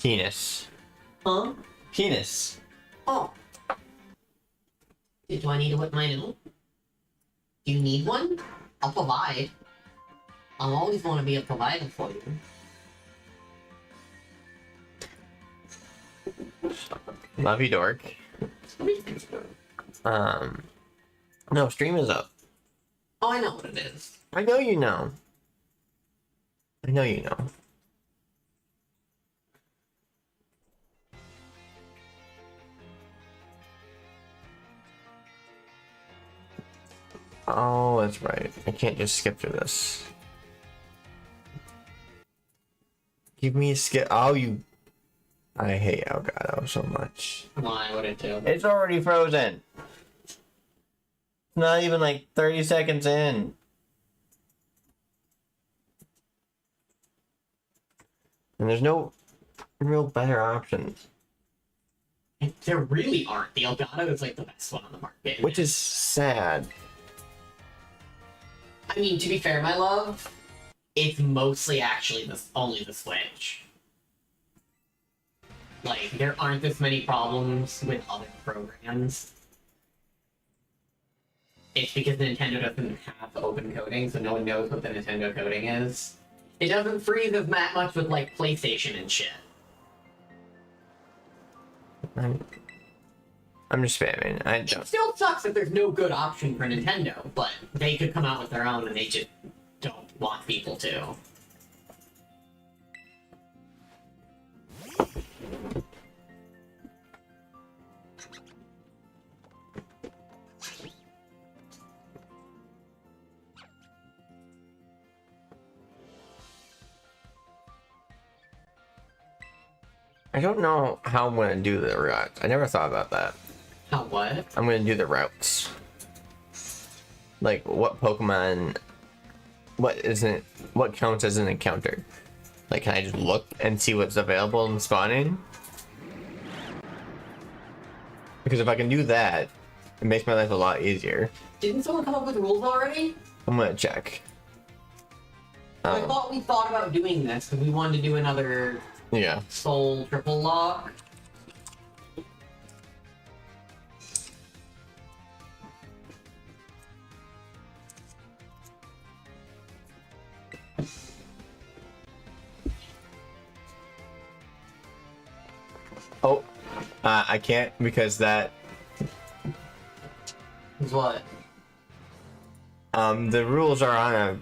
Penis. Huh? Penis. Oh. Do I need to whip mine out? Do you need one? I'll provide. I'll always want to be a provider for you. Love you, dork. No, stream is up. Oh, I know what it is. I know you know. I know you know. Oh, that's right. I can't just skip through this. Give me a skip. Oh, you. I hate Elgato so much. Why would it do? It's already frozen. It's not even like 30 seconds in. And there's no real better options. There really aren't. The Elgato is like the best one on the market. Which is sad. I mean, to be fair, my love, it's mostly actually only the Switch. Like, there aren't this many problems with other programs. It's because Nintendo doesn't have open coding, so no one knows what the Nintendo coding is. It doesn't freeze as much with, like, PlayStation and shit. I'm just spamming. I don't. It still sucks that there's no good option for Nintendo, but they could come out with their own and they just don't want people to. I don't know how I'm gonna do the routes. I never thought about that. How what? I'm gonna do the routes. Like what Pokemon, what counts as an encounter? Like, can I just look and see what's available in spawning? Because if I can do that, it makes my life a lot easier. Didn't someone come up with rules already? I'm gonna check. I thought we thought about doing this because we wanted to do another Yeah. Soul triple lock. Oh, I can't because that. What? The rules are on a.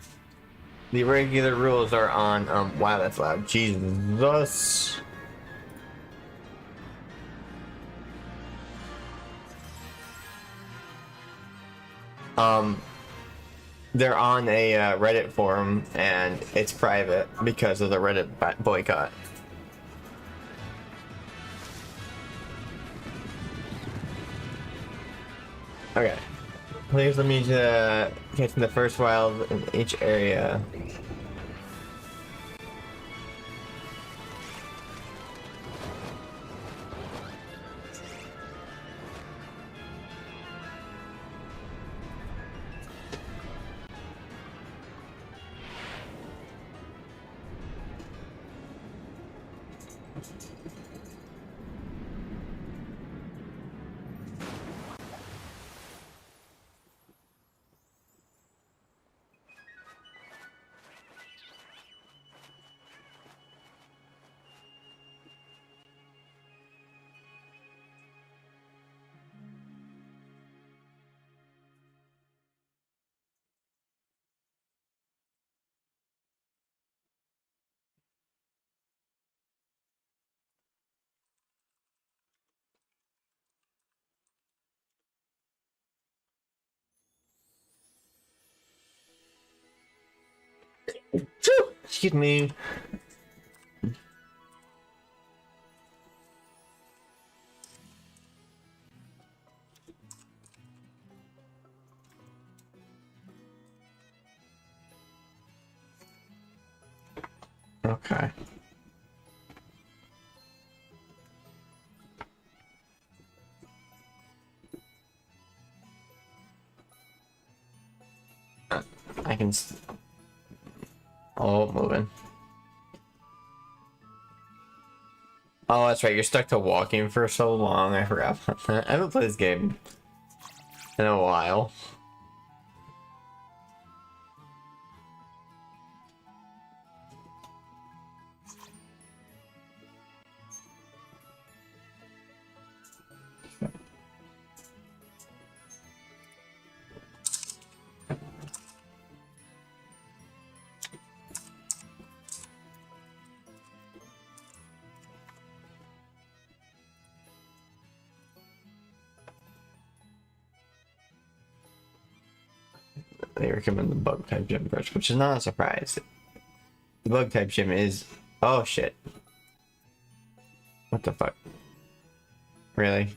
The regular rules are on. Wow, that's loud. Jesus. They're on a Reddit forum and it's private because of the Reddit boycott. Okay. Players will need to catch the first wild in each area. Excuse me. Okay. I can. Oh, moving. Oh, that's right. You're stuck to walking for so long. I forgot about that. I haven't played this game in a while. They recommend the bug type gym first, which is not a surprise. The bug type gym is. Oh shit. What the fuck? Really?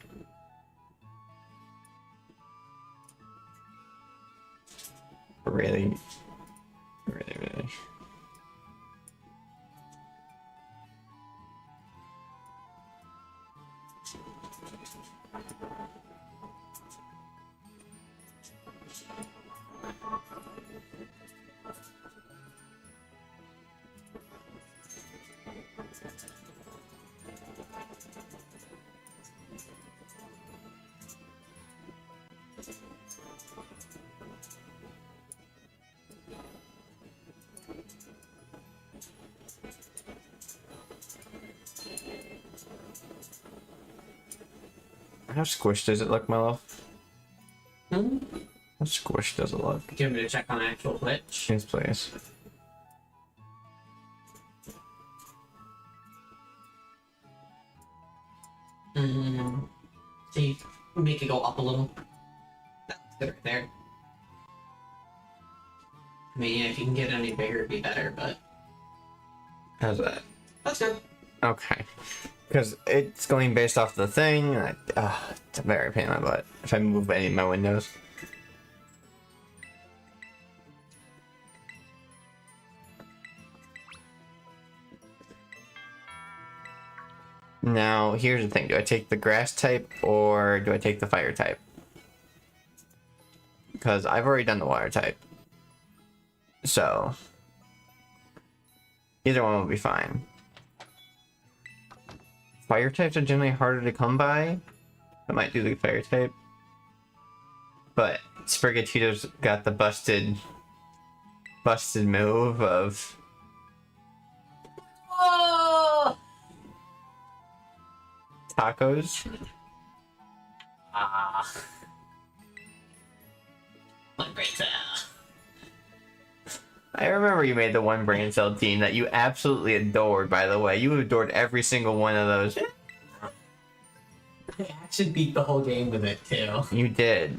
Really? Really? How squished does it look, my love? Hmm? How squished does it look? Do you want me to check on actual Twitch? Yes, please. See, make it go up a little. That's good right there. I mean, yeah, if you can get any bigger, it'd be better, but How's that? that's good. Okay. Because it's going based off the thing. It's a very pain in my butt if I move any of my windows. Now, here's the thing. Do I take the grass type or do I take the fire type? Because I've already done the water type. So, either one will be fine. Fire types are generally harder to come by. I might do the fire type. But Sprigatito's got the busted move of... Oh! Tacos. My brain cell. I remember you made the one brain cell team that you absolutely adored, by the way. You adored every single one of those. I actually beat the whole game with it, too. You did.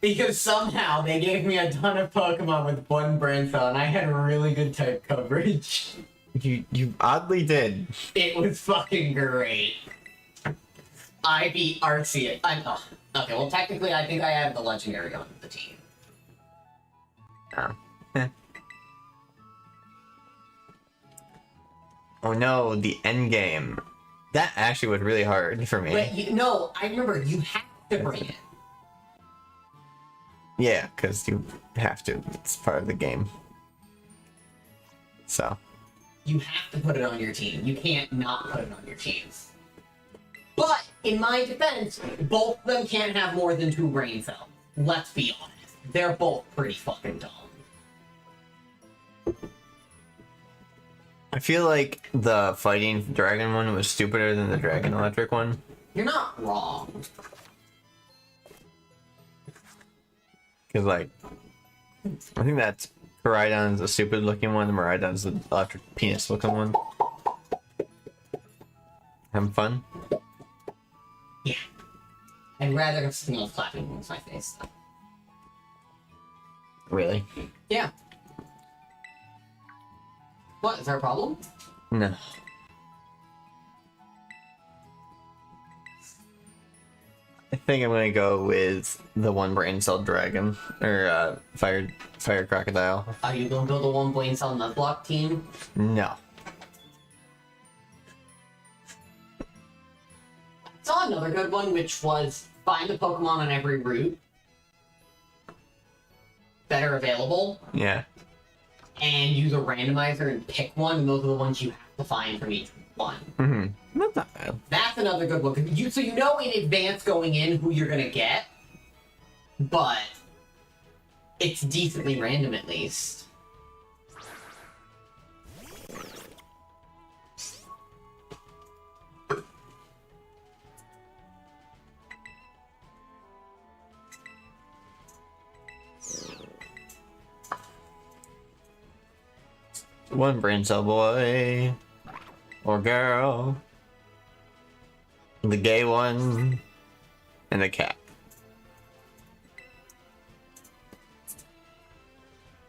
Because somehow they gave me a ton of Pokemon with one brain cell, and I had really good type coverage. You oddly did. It was fucking great. I beat Arceus. Okay, well, technically, I think I have the legendary on the team. Oh. Oh no, the end game. That actually was really hard for me. But no, I remember you have to bring it. Yeah, because you have to. It's part of the game. So. You have to put it on your team. You can't not put it on your teams. But, in my defense, both of them can't have more than 2 brain cells. Let's be honest. They're both pretty fucking dumb. I feel like the fighting dragon one was stupider than the dragon electric one. You're not wrong. Because, like, I think that's Koraidon's a stupid looking one, and Miraidon's the electric penis looking one. Having fun? Yeah. I'd rather have something else clapping against my face, though. Really? Yeah. What, is there a problem? No. I think I'm gonna go with the one brain cell dragon, or fire crocodile. Are you gonna build a one brain cell Nuzlock team? No. I saw another good one, which was find a Pokemon on every route that are available. Yeah. and use a randomizer and pick one, and those are the ones you have to find from each one. Mm-hmm. Not that bad. That's another good one. 'Cause so you know in advance going in who you're gonna get, but it's decently random at least. One brain cell boy or girl, the gay one, and the cat.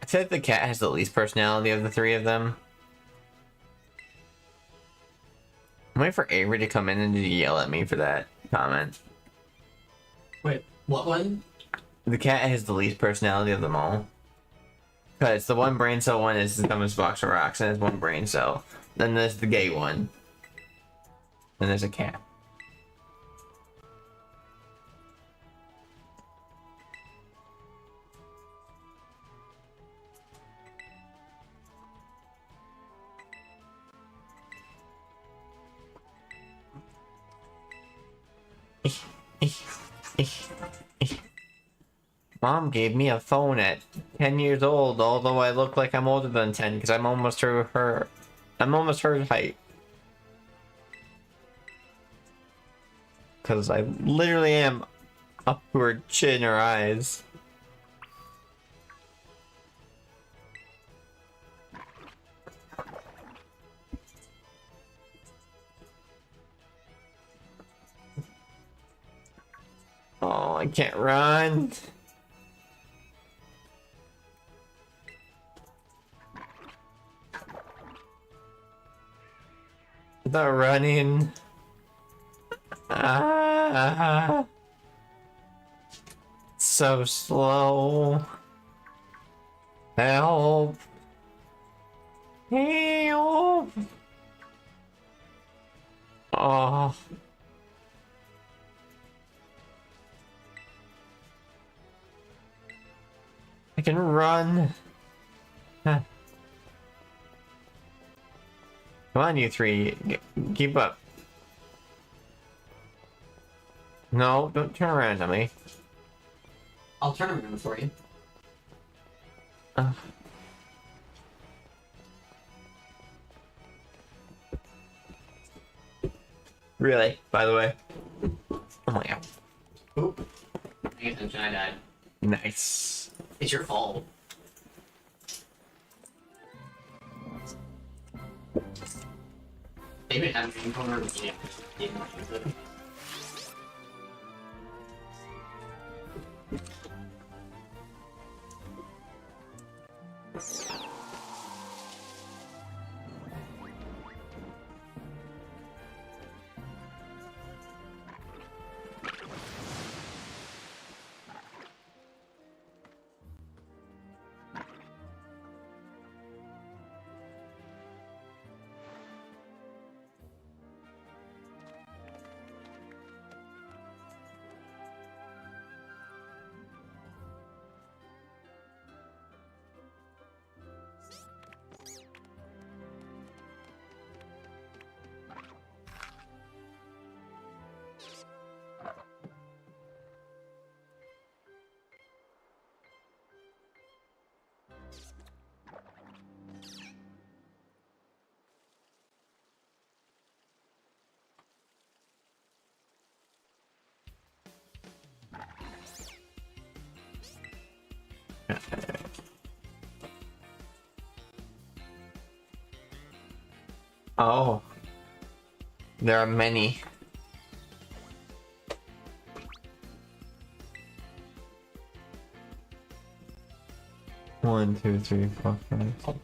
I feel like the cat has the least personality of the three of them. I'm waiting for Avery to come in and yell at me for that comment. Wait, what one? The cat has the least personality of them all. Because the one brain cell one is the dumbest box of rocks, and it's one brain cell. Then there's the gay one. Then there's a cat. Mom gave me a phone at 10 years old, although I look like I'm older than 10 because I'm almost her height. Because I literally am up to her chin or eyes. Oh, I can't run. The running. Ah, so slow. Help. Help. Oh. I can run. Huh. Come on, you three. Keep up. No, don't turn around on me. I'll turn around for you. Really? By the way. Oh my god. Oop. Pay attention, I died. Nice. It's your fault. They even have a corner of the game. Oh. There are many. One, two, three, four, five.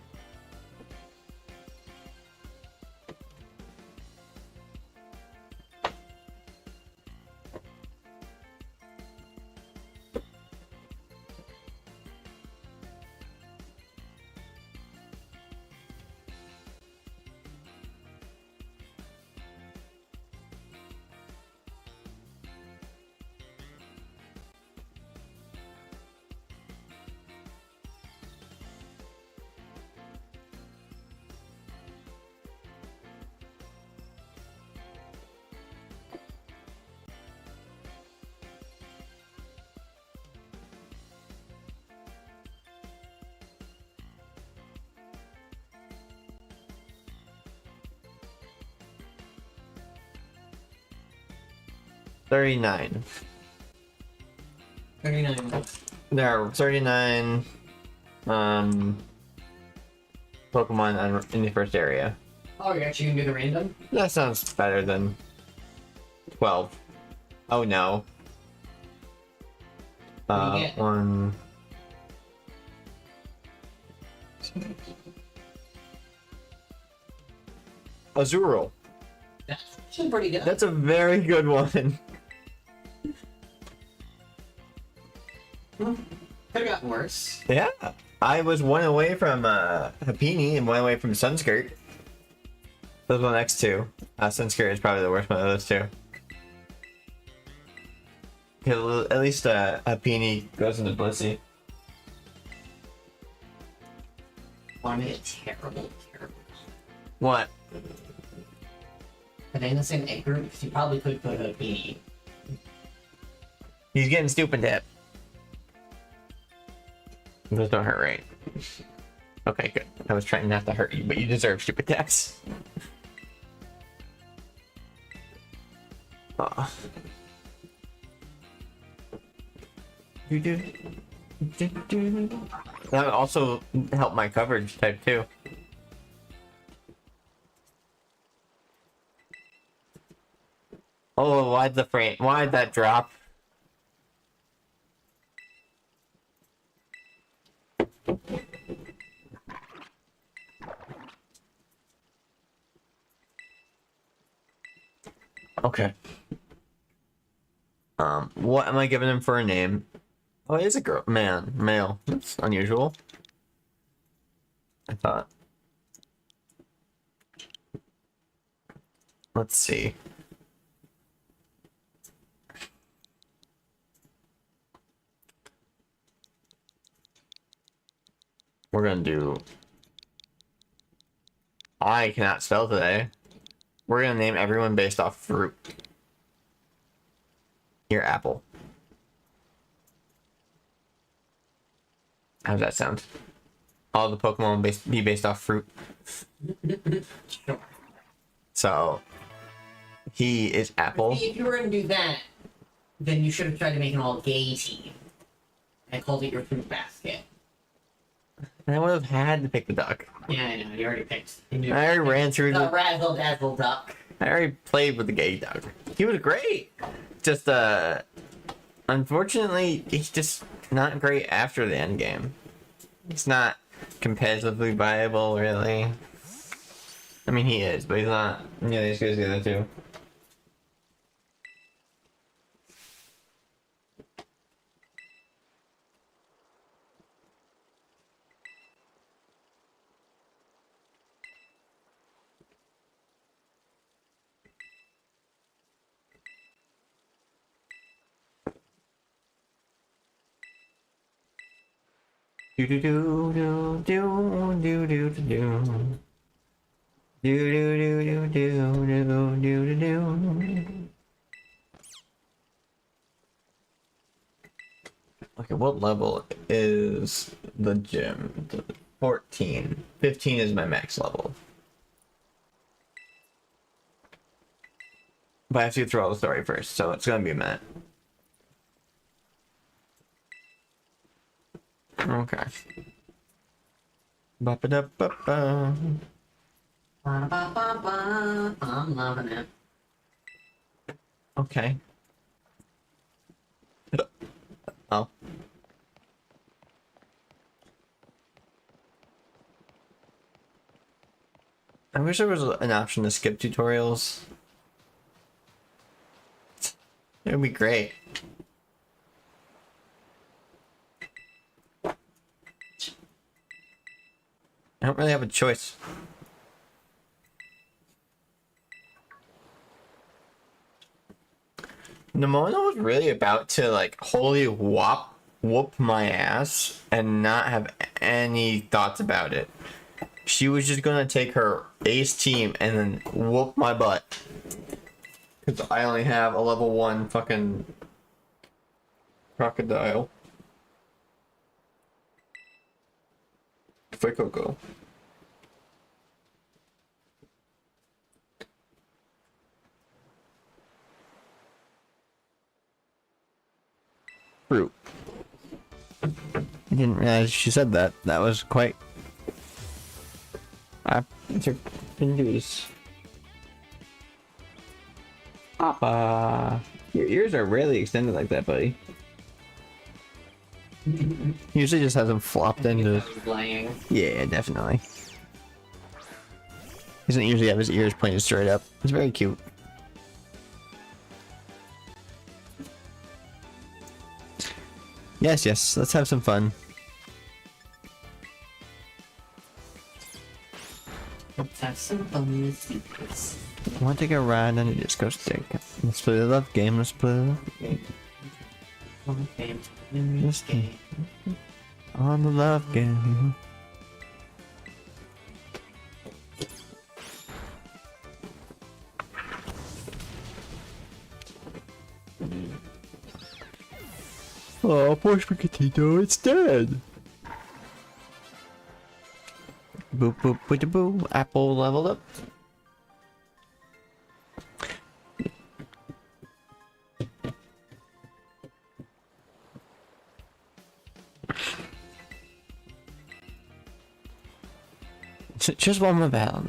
39. 39. There are 39 Pokemon in the first area. Oh, you're actually gonna do the random? That sounds better than 12. Oh no. What do you get? 1. Azurill. That's actually pretty good. That's a very good one. Could have gotten worse. Yeah. I was one away from Happiny and one away from Sunskirt. Those were the next two. Sunskirt is probably the worst one of those two. At least Happiny goes into Blissey. Want to make it terrible. What? Are they in the same egg group? Because you probably could put a beanie. He's getting stupid hit. Those don't hurt, right? Okay, good. I was trying not to hurt you, but you deserve stupid attacks. That would also help my coverage type too. Oh, why'd that drop? Okay. What am I giving him for a name? Oh, it is a girl. Male. That's unusual. I thought. Let's see. We're gonna do... I cannot spell today. We're gonna name everyone based off fruit. Here, apple. How does that sound? All the Pokemon will be based off fruit. Sure. So, he is apple. If you were going to do that, then you should have tried to make an all-gay team. And called it your fruit basket. And I would have had to pick the duck. Yeah, I know. You already picked. I already ran through the razzle dazzle duck. I already played with the gay duck. He was great. Just unfortunately, he's just not great after the end game. He's not competitively viable, really. I mean, he is, but he's not. Yeah, these guys the other two. Do do do do do do do do do. Do do do do do do do do. Okay, what level is the gym? 14. 15 is my max level. But I have to get through all the story first, so it's gonna be a minute. Okay. Ba-ba-da-ba-ba. I'm loving it. Okay. Oh. I wish there was an option to skip tutorials. It would be great. I don't really have a choice. Nimona was really about to like holy whoop my ass and not have any thoughts about it. She was just gonna take her ace team and then whoop my butt. Cause I only have a level 1 fucking crocodile. Fuecoco. Fruit. I didn't realize she said that. That was quite... news. Papa. Your ears are rarely extended like that, buddy. Usually just has them flopped into... Yeah, definitely. He doesn't usually have his ears pointed straight up. It's very cute. Yes, yes, let's have some fun. Let's have some fun with secrets. I want to take a ride on a disco stick. Let's play the love game, let's play the love game. This game. On the love game. Oh, poor Spaghettito, it's dead. Boop boop boop boop. Apple leveled up. Just one more battle.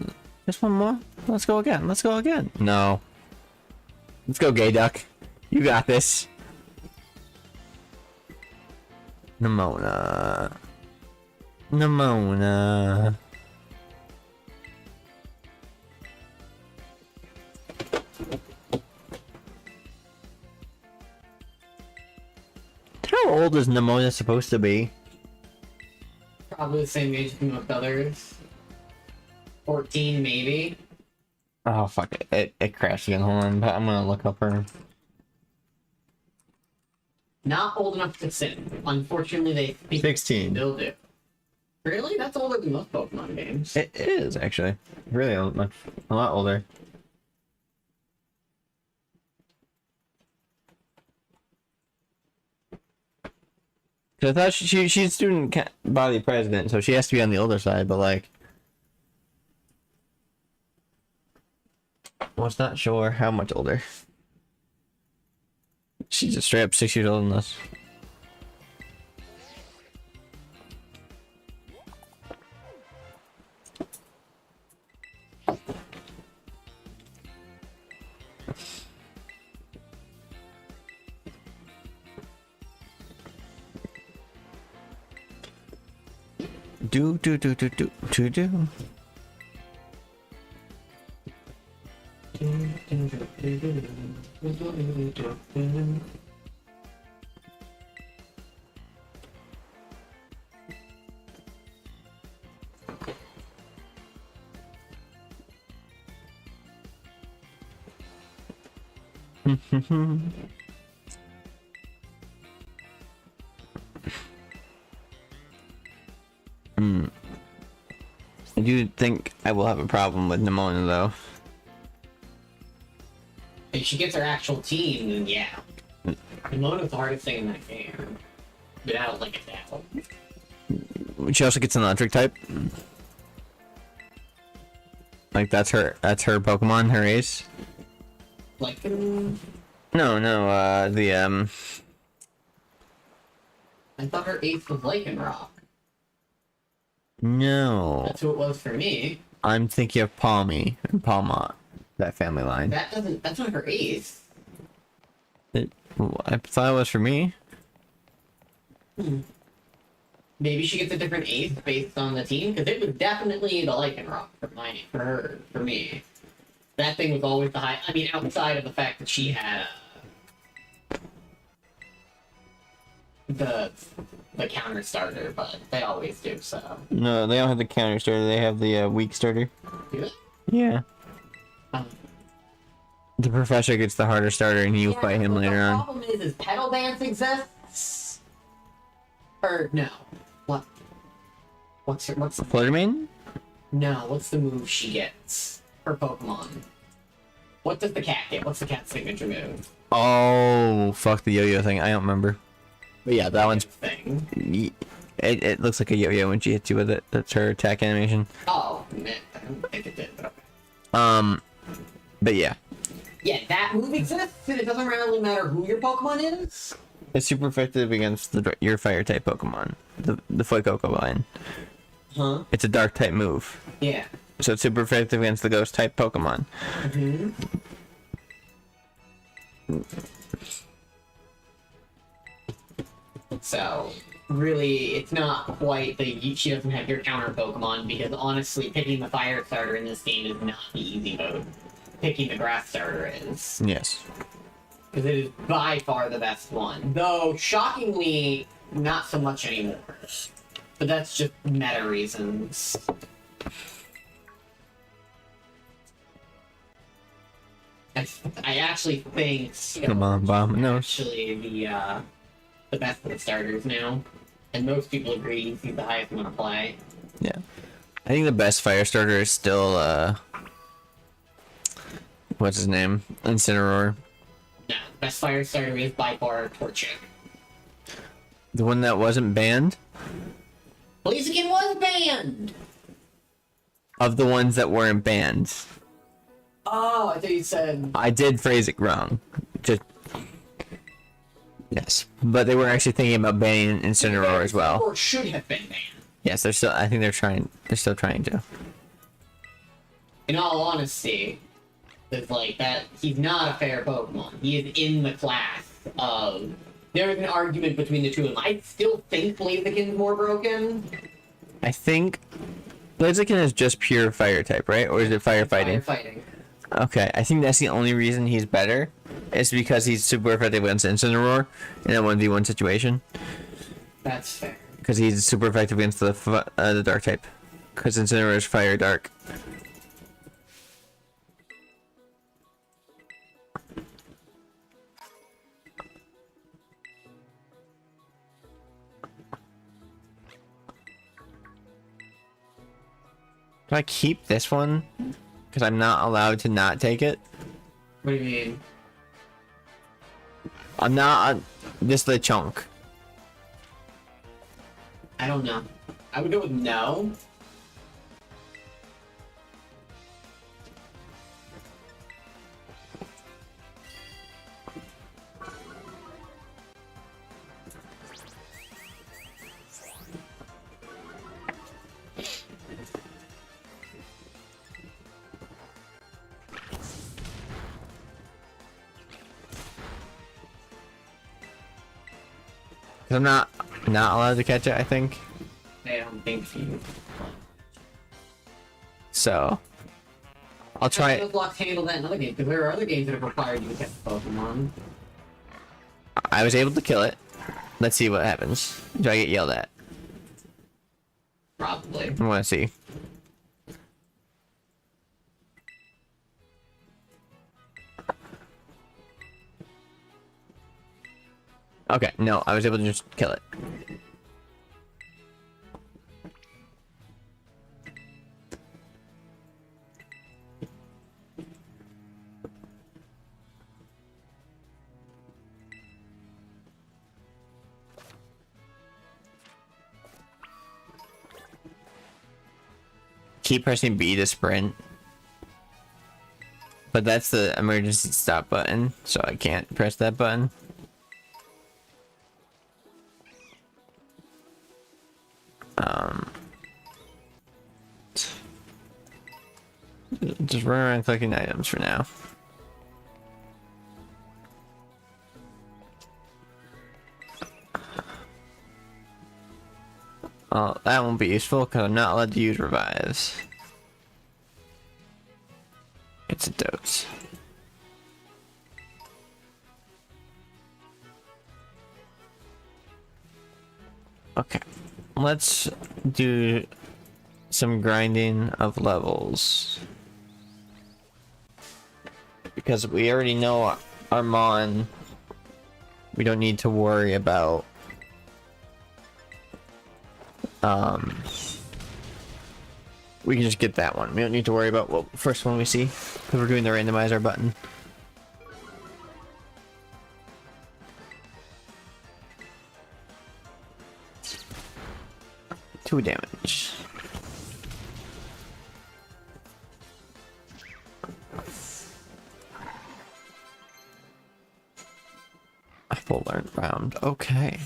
Just one more. Let's go again. Let's go again. No. Let's go, Gay Duck. You got this. Nimona. Nimona. How old is Nimona supposed to be? Probably the same age as most others. 14, maybe. Oh fuck it! It crashed again. Hold on, but I'm gonna look up her. Not old enough to sin. Unfortunately, they 16. still do. Really? That's older than most Pokemon games. It is actually really old, much a lot older. Cause I thought she's student body president, so she has to be on the older side. But like, I was not sure how much older. She's just straight up 6 years older than us. Do. I do think I will have a problem with Nimona though. If she gets her actual team, then yeah. Nimona's the hardest thing in that game. But I don't like it now. She also gets an electric type. Like that's her Pokemon, her ace. Like, No, I thought her ace was Lycanroc. no. That's who it was for me. I'm thinking of Palmy and Palmont, that family line. That's not her ace. I thought it was for me. Maybe she gets a different ace based on the team, because it was definitely the Lycanroc for me. That thing was always the high. I mean, outside of the fact that she had the counter starter, but they always do so. No, they don't have the counter starter. They have the weak starter. Do they? Yeah. The professor gets the harder starter, and you fight him later on. The problem is Petal Dance exists. Or no, what? What's the Fluttermane? No, what's the move she gets? Her Pokemon. What does the cat get? What's the cat's signature move? Oh, fuck the yo-yo thing. I don't remember. But yeah, that one's... Thing. It looks like a yo-yo when she hits you with it. That's her attack animation. Oh, man, I don't think it did, but okay. But yeah. Yeah, that move exists, and it doesn't really matter who your Pokemon is. It's super effective against your fire type Pokemon. The Fuecoco line. Huh? It's a dark type move. Yeah. So it's super effective against the ghost type Pokemon. Mm-hmm. So, really, it's not quite the she doesn't have your counter Pokemon, because honestly, picking the fire starter in this game is not the easy mode. Picking the grass starter is. Yes. Because it is by far the best one. Though, shockingly, not so much anymore. But that's just meta reasons. I actually think Come on, Bomb. No. actually the best of the starters now. And most people agree he's the highest amount of play. Yeah. I think the best fire starter is still, what's his name? Incineroar. No, best fire starter is by far Twtich. The one that wasn't banned? Blaziken was banned! Of the ones that weren't banned. Oh, I thought you said... I did phrase it wrong. Just... Yes. But they were actually thinking about banning Incineroar as well. Or should have been banned. Yes, they're still, I think they're still trying to. In all honesty, it's like that, he's not a fair Pokemon. He is in the class of... There is an argument between the two of them. I still think Blaziken's more broken. I think Blaziken is just pure fire type, right? Or is it firefighting? Firefighting. Okay, I think that's the only reason he's better. Is because he's super effective against Incineroar in a 1v1 situation. That's fair. Because he's super effective against the dark type. Because Incineroar is fire dark. Do I keep this one? Because I'm not allowed to not take it? What do you mean? I'm not... Just the chunk. I don't know. I would go with no. I'm not allowed to catch it, I think. I don't think so. So I'll try it. Nuzlock handle that in other games, because there are other games that have required you to catch Pokemon. I was able to kill it. Let's see what happens. Do I get yelled at? Probably. I want to see. Okay, no, I was able to just kill it. Keep pressing B to sprint. But that's the emergency stop button, so I can't press that button. Just run around collecting items for now. Oh, that won't be useful because I'm not allowed to use revives. It's a dose. Okay, let's do some grinding of levels. Because we already know Armon, we don't need to worry about we can just get that one. We don't need to worry about what first one we see because we're doing the randomizer button. Two damage. Full learn round. Okay.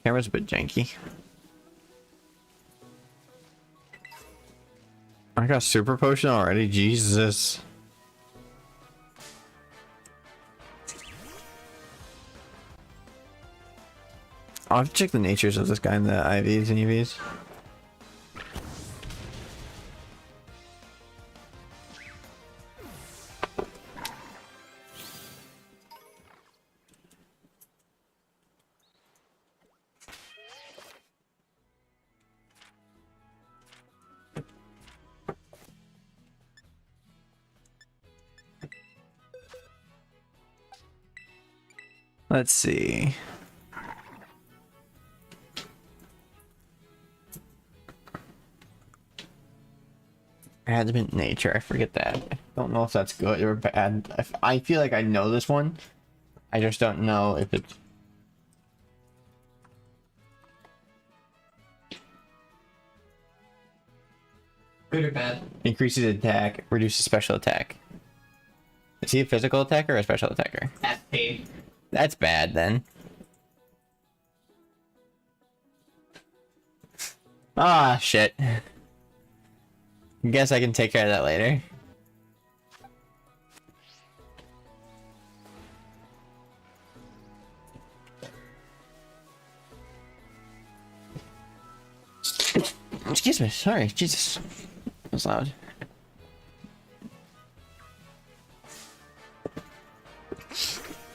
Camera's a bit janky. I got super potion already. Jesus. I'll have to check the natures of this guy in the IVs and EVs. Let's see. Adamant nature, I forget that. I don't know if that's good or bad. I feel like I know this one. I just don't know if it's... Good or bad? Increases attack, reduces special attack. Is he a physical attacker or a special attacker? SP. That's bad then. Ah, shit. Guess I can take care of that later. Excuse me, sorry, Jesus. That was loud.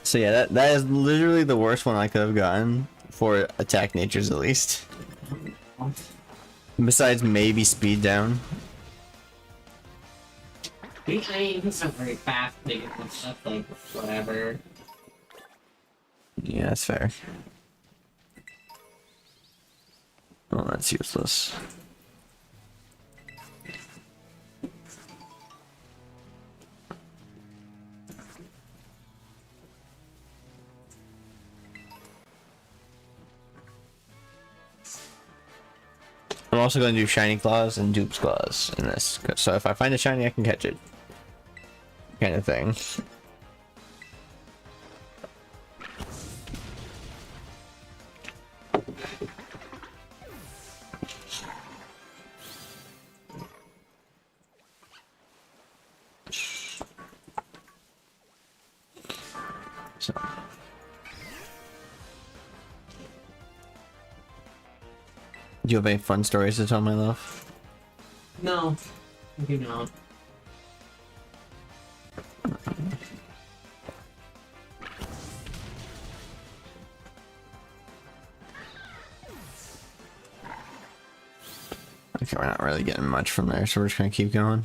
So yeah, that is literally the worst one I could have gotten for attack natures at least. Besides maybe speed down. I mean, he's not very fast, big and stuff, like, whatever. Yeah, that's fair. Oh, that's useless. I'm also going to do shiny claws and dupes claws in this, so if I find a shiny, I can catch it, kind of thing. So. Do you have any fun stories to tell, my love? No, I do not. Okay, we're not really getting much from there, so we're just gonna keep going.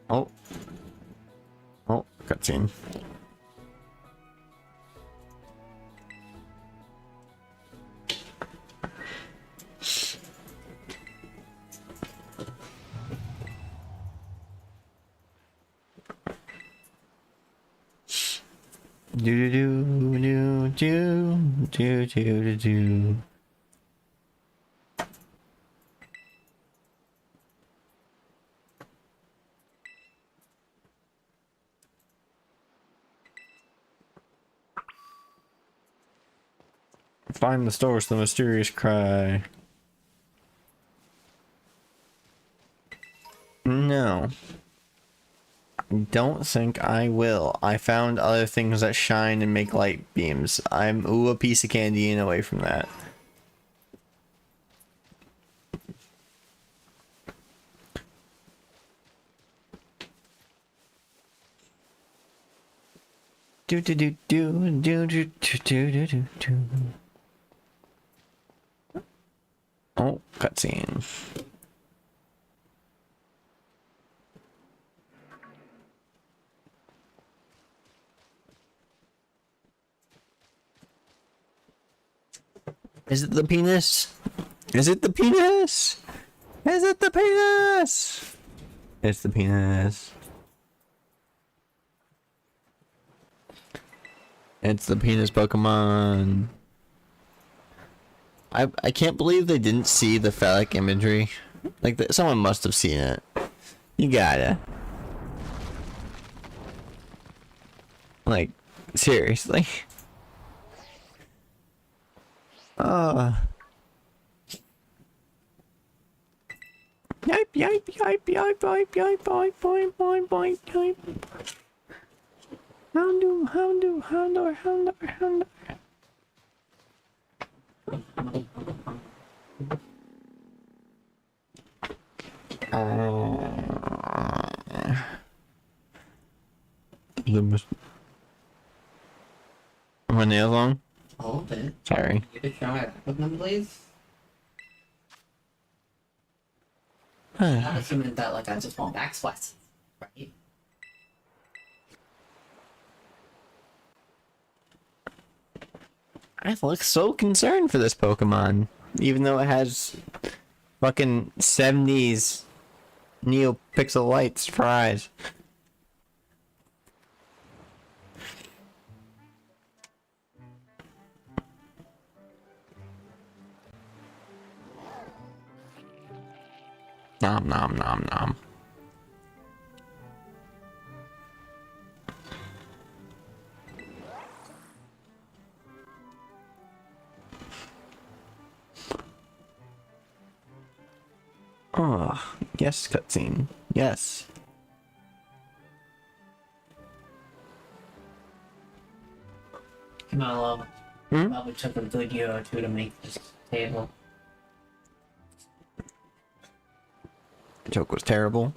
Oh. Oh, cutscene. Do do do do do do do do. Find the source, the mysterious cry. No. I don't think I will. I found other things that shine and make light beams. I'm a piece of candy and away from that. Do do do do do do do do do do. Oh, cutscene. Is it the penis? Is it the penis? Is it the penis? It's the penis. It's the penis Pokemon. I can't believe they didn't see the phallic imagery. Like, someone must have seen it. You gotta. Like, seriously. Yipe, yipe, yipe, yipe, yipe, yipe, yipe, yipe, yipe, yipe, yipe. Houndour, houndour, houndour, houndour, houndour. Are my nails long? A little bit. Sorry. You could show my back with them, please. I'm assuming that, like, I just want back sweats, right? I look so concerned for this Pokemon, even though it has fucking 70s NeoPixel lights for eyes. Nom nom nom nom. Oh, yes, cutscene. Yes. Come on, love. Probably took a good year or two to make this table. The joke was terrible.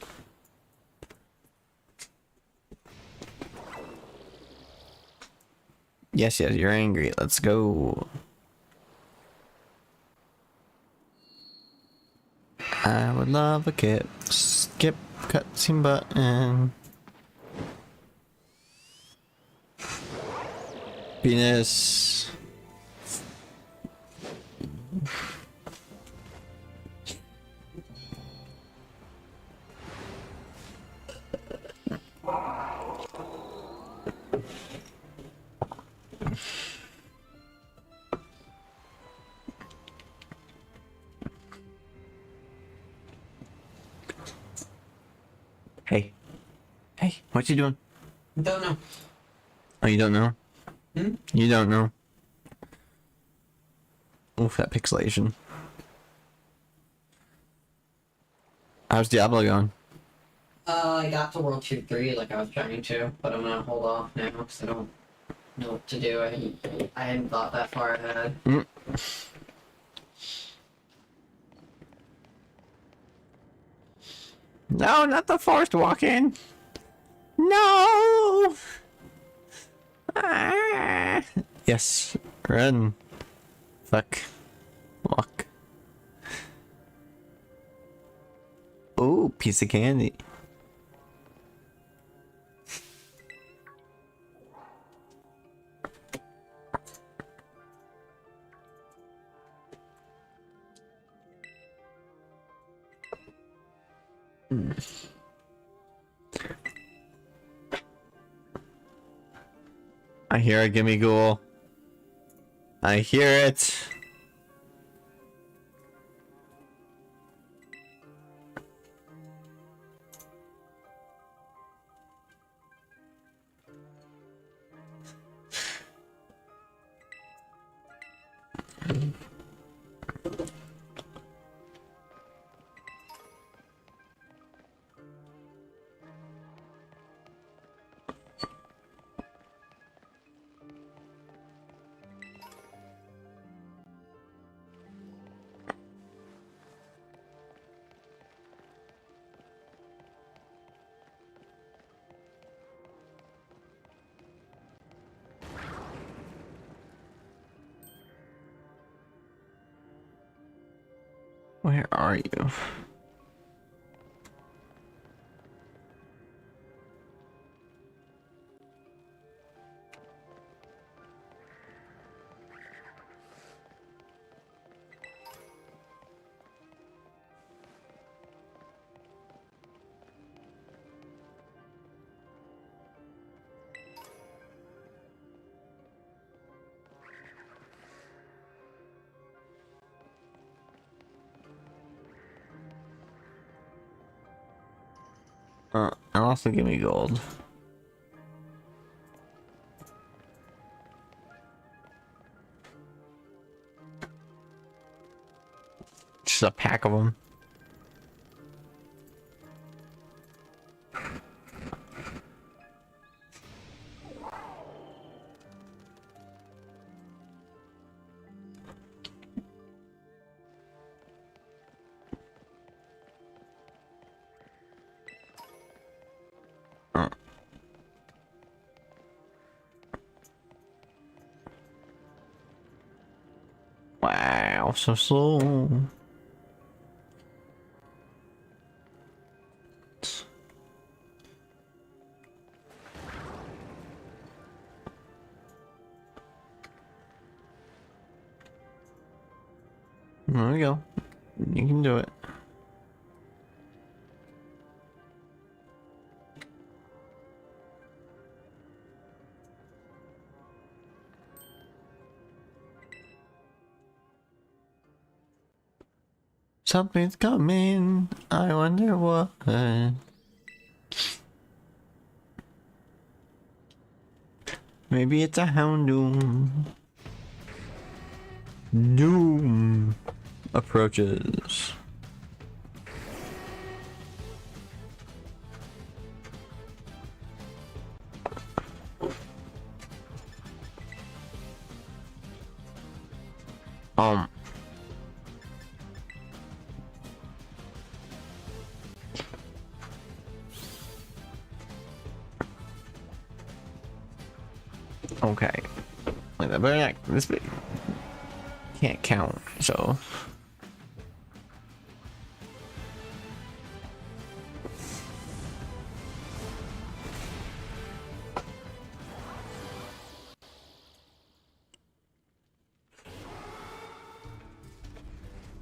Yes, yes, you're angry. Let's go. I would love a skip cutscene button. Penis. Hey. Hey, what you doing? Don't know. Oh, you don't know? Hmm? You don't know? Oof, that pixelation. How's Diablo going? I got to World 2-3 like I was trying to, but I'm gonna hold off now because I don't know what to do. I hadn't thought that far ahead. No, not the forced walk-in. No! Ah. Yes, run. Fuck. Walk. Ooh, piece of candy. I hear a gimme ghoul. I hear it. Where are you? And also give me gold. Just a pack of them. Wow, so slow. There we go. You can do it. Something's coming. I wonder what. Maybe it's a Houndoom. Doom approaches. Okay. Like that, but this bit can't count, so.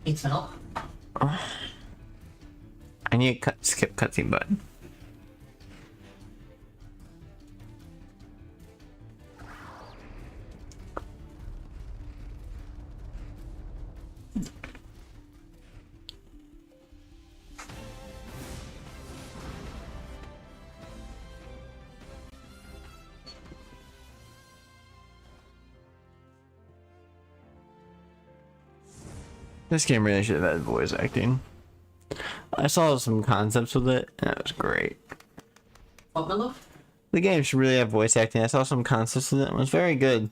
Need some help? I need a skip cutscene button. This game really should have had voice acting. I saw some concepts with it, and it was great. What, my love? The game should really have voice acting. I saw some concepts with it, and it was very good.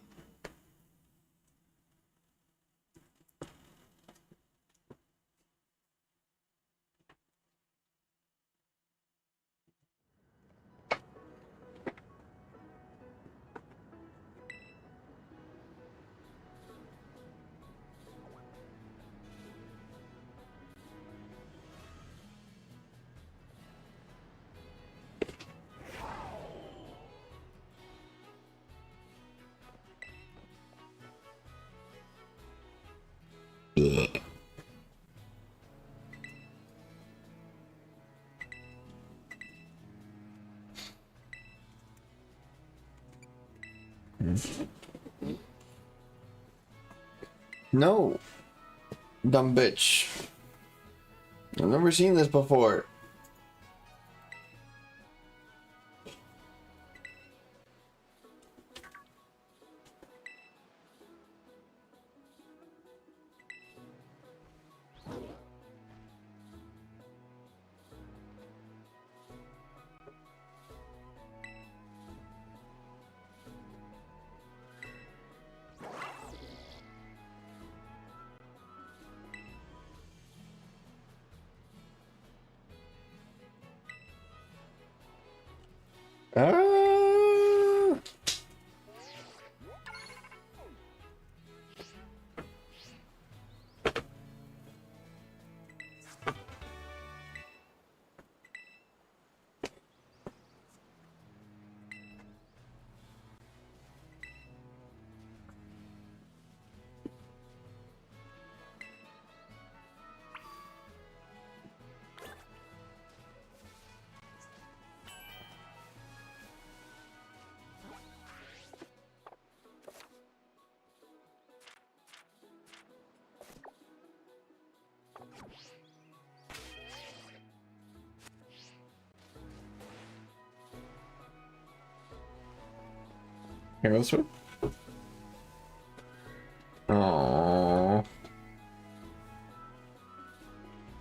Yeah. No, dumb bitch. I've never seen this before. Ah. Here, let's switch. Oh,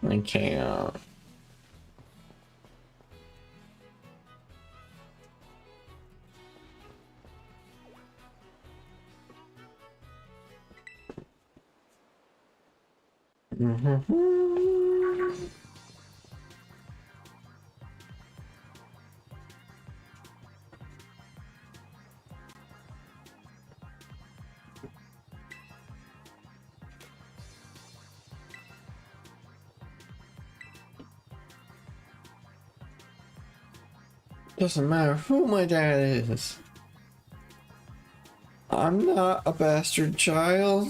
I can't. Doesn't matter who my dad is. I'm not a bastard child.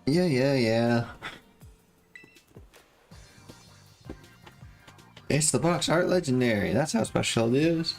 Yeah. It's the box art legendary. That's how special it is.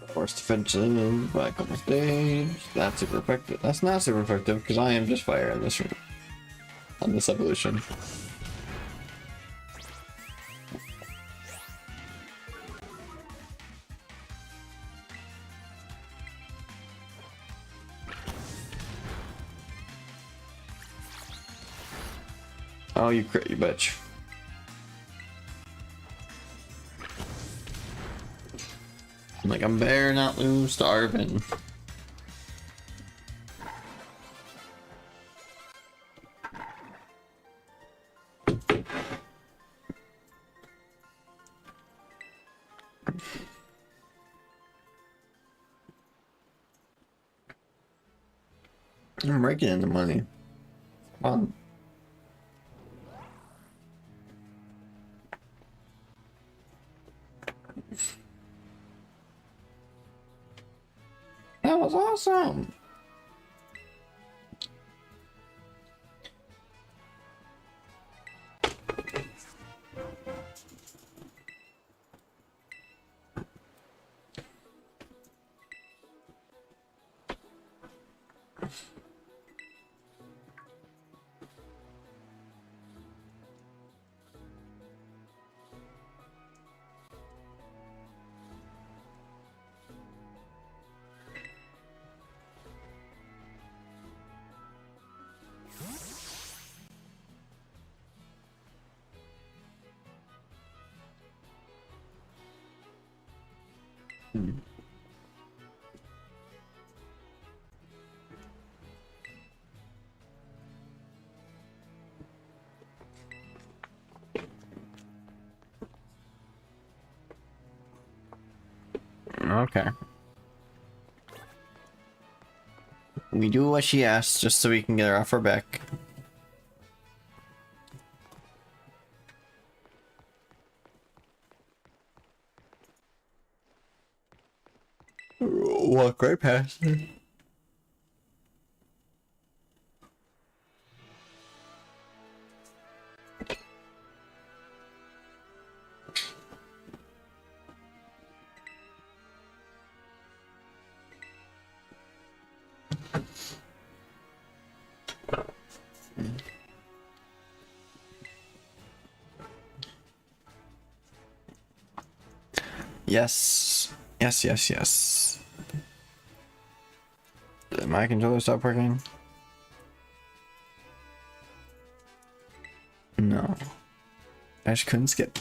Forced to finish them by a couple stage. That's super effective. That's not super effective because I am just fire in this room. On this evolution. Oh, you crit, you bitch. I'm like, I'm better not lose starving. I'm raking in the money. Fun. That was awesome. Okay. We do what she asks just so we can get her off her back. Walk right past her. Yes. Yes, yes, yes. Did my controller stop working? No. I just couldn't skip.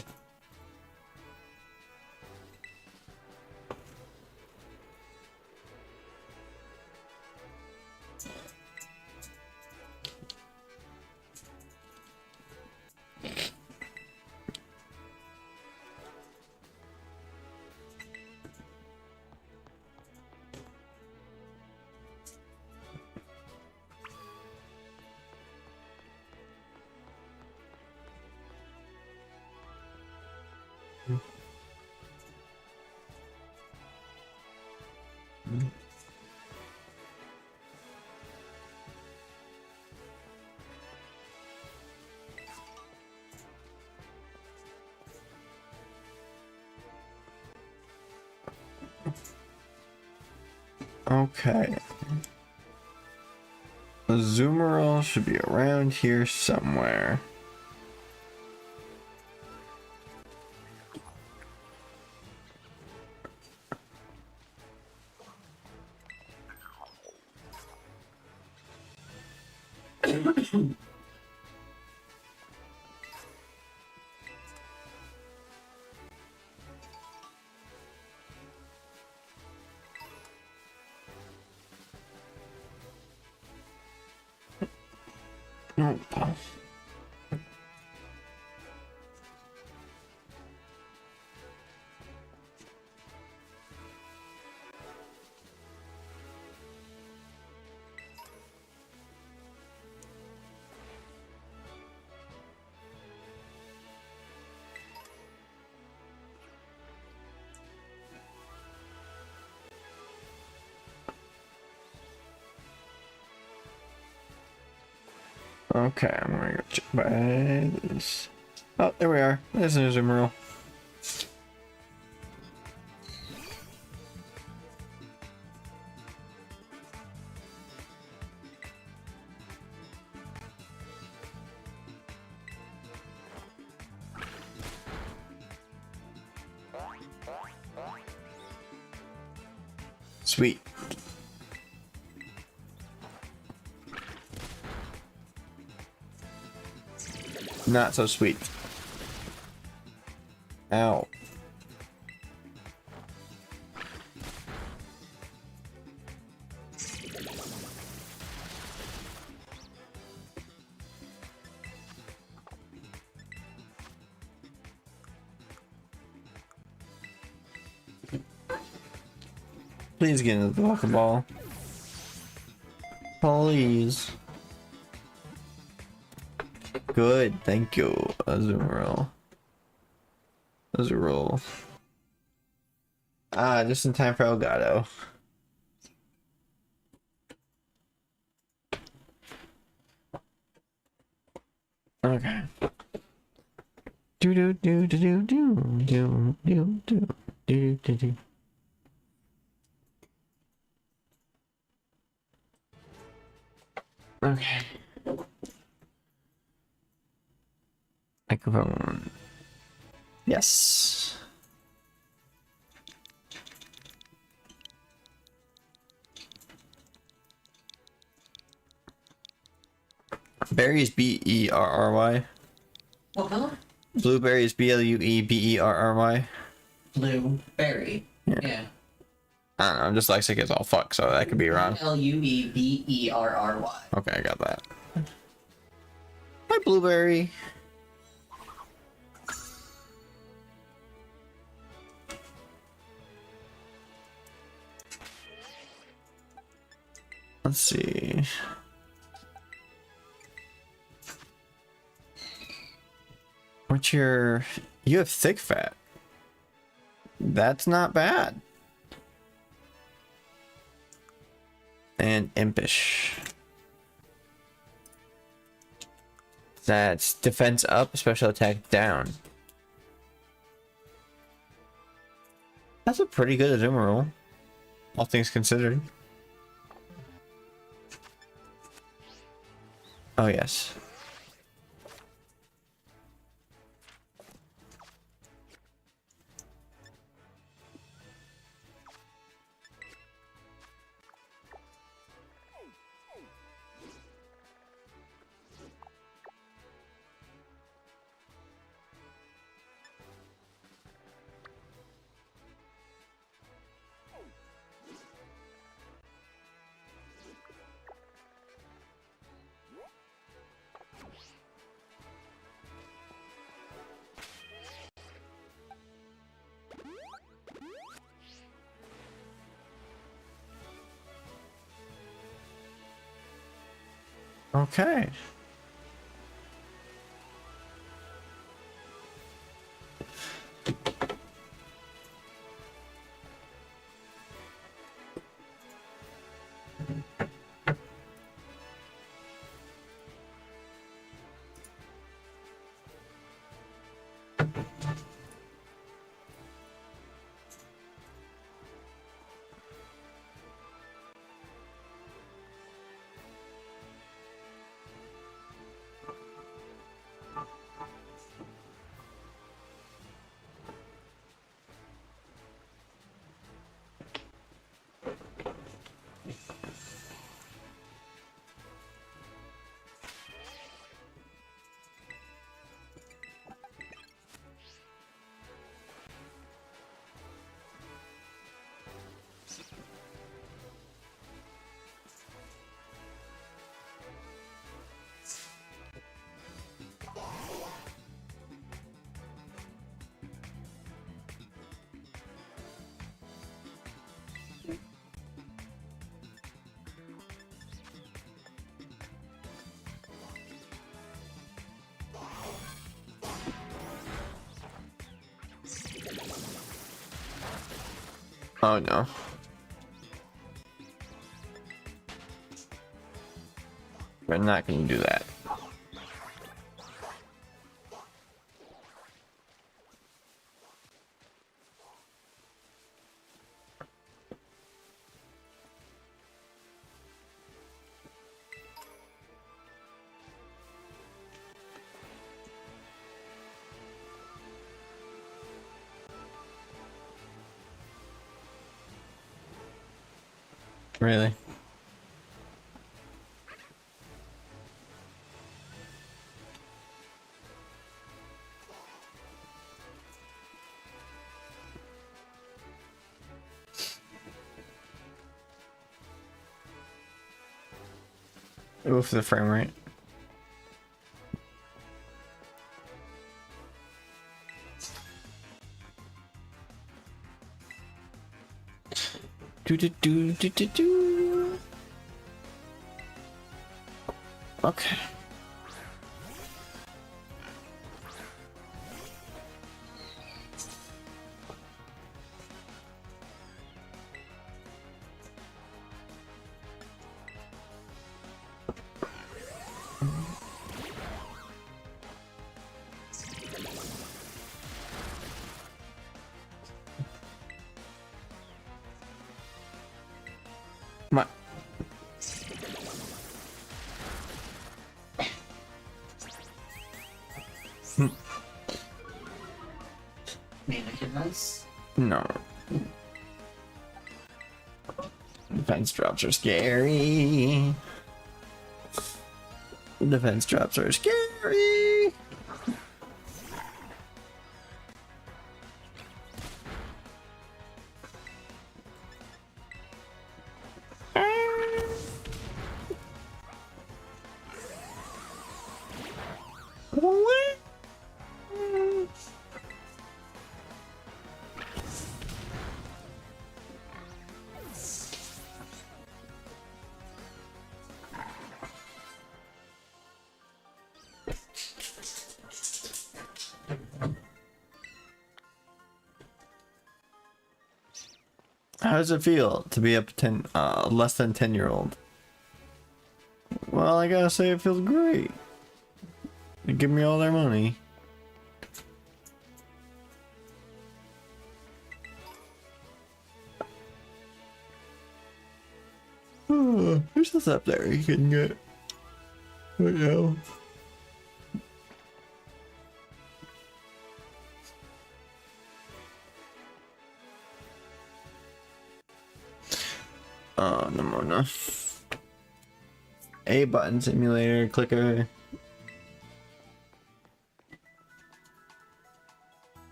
Okay. The Zoomerall should be around here somewhere. Nope. Okay, I'm gonna go check by this. Oh, there we are. There's a Zoomerall. Sweet. Not so sweet. Ow. Please get into the Pokeball. Please. Good, thank you, Azumarill. Azumarill. Ah, just in time for Elgato. Okay. Do do do do do do do do do do do do. Okay. Microphone. Yes. Berries Berry. What? Blueberries Blueberry. Blueberry. Yeah. I don't know, I'm dyslexic as all fuck, so that could be wrong. Lueberry. Okay, I got that. Hi, Blueberry. Let's see. What's your... You have thick fat. That's not bad. And impish. That's defense up, special attack down. That's a pretty good Azumarill, all things considered. Oh yes. Okay. Oh no. We're not gonna do that. Really? Oof, the frame rate. Do do do do do do. Okay. My. Mannequins. No. Defense drops are scary. Defense drops are scary. How does it feel to be up 10, less than 10-year-old? Well, I gotta say it feels great. They give me all their money. There's this up there you can get. Right now. Oh, no, no. A button simulator clicker.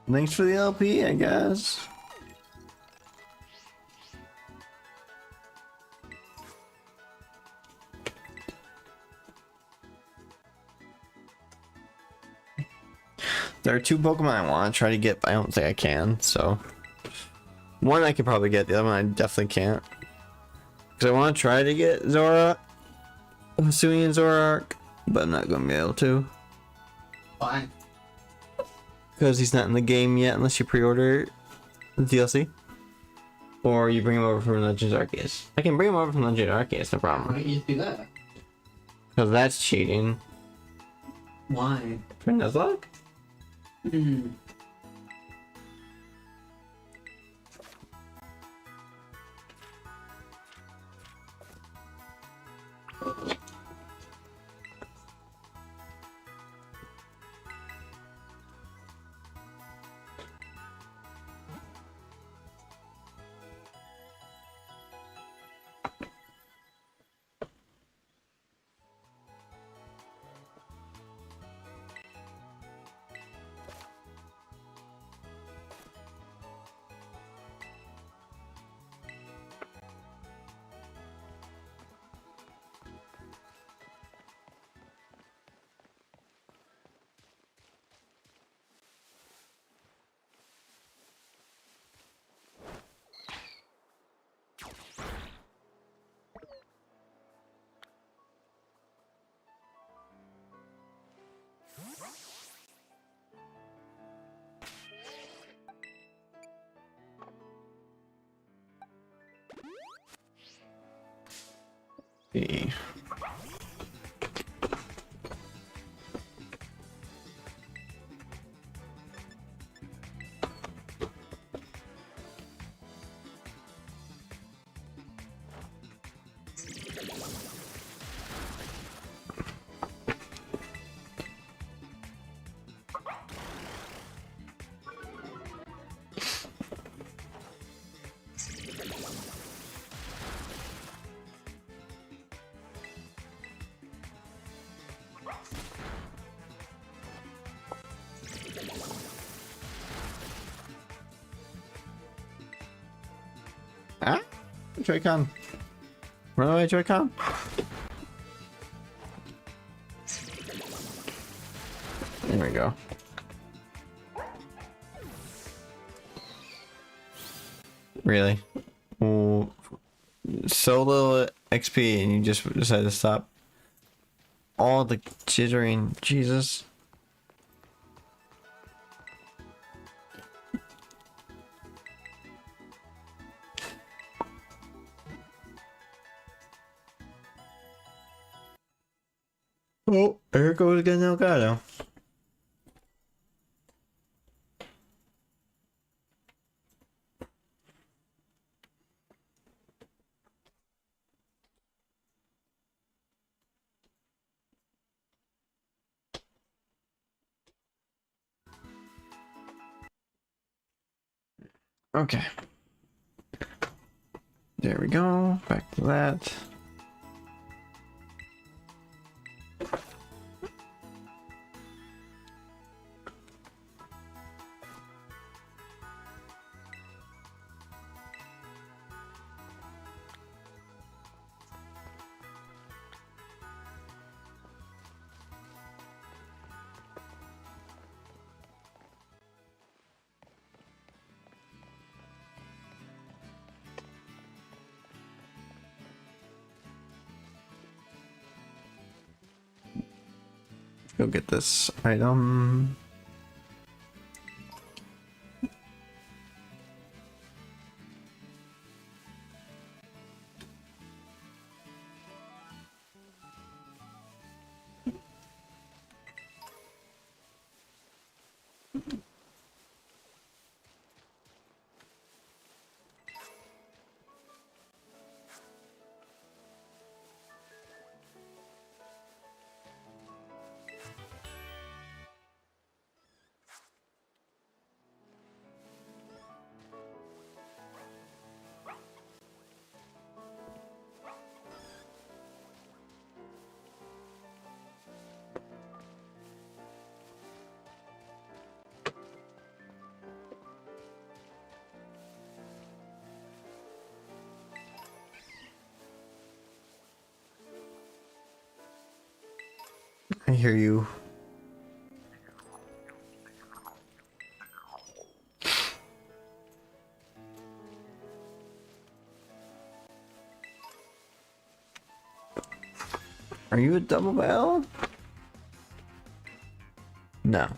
Thanks for the LP, I guess. There are two Pokemon I want to try to get, but I don't think I can, so. One I could probably get, the other one I definitely can't. Because I want to try to get Zora, Hisuian Zoroark, but I'm not going to be able to. Why? Because he's not in the game yet unless you pre-order the DLC. Or you bring him over from Legends Arceus. I can bring him over from Legends Arceus, no Why problem. don't you just do that? Because that's cheating. Why? For Nuzlock? Hmm. See. Ah? Joy-Con. Run away, Joy-Con. There we go. Really? Oh, so little XP and you just decided to stop all the jittering. Jesus. Oh, there goes again, Elgato. Okay. There we go. Back to that. Go get this item. I hear you. Are you a double battle? No,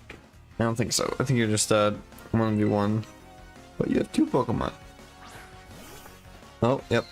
I don't think so. I think you're just a 1v1, but you have 2 Pokemon. Oh, yep.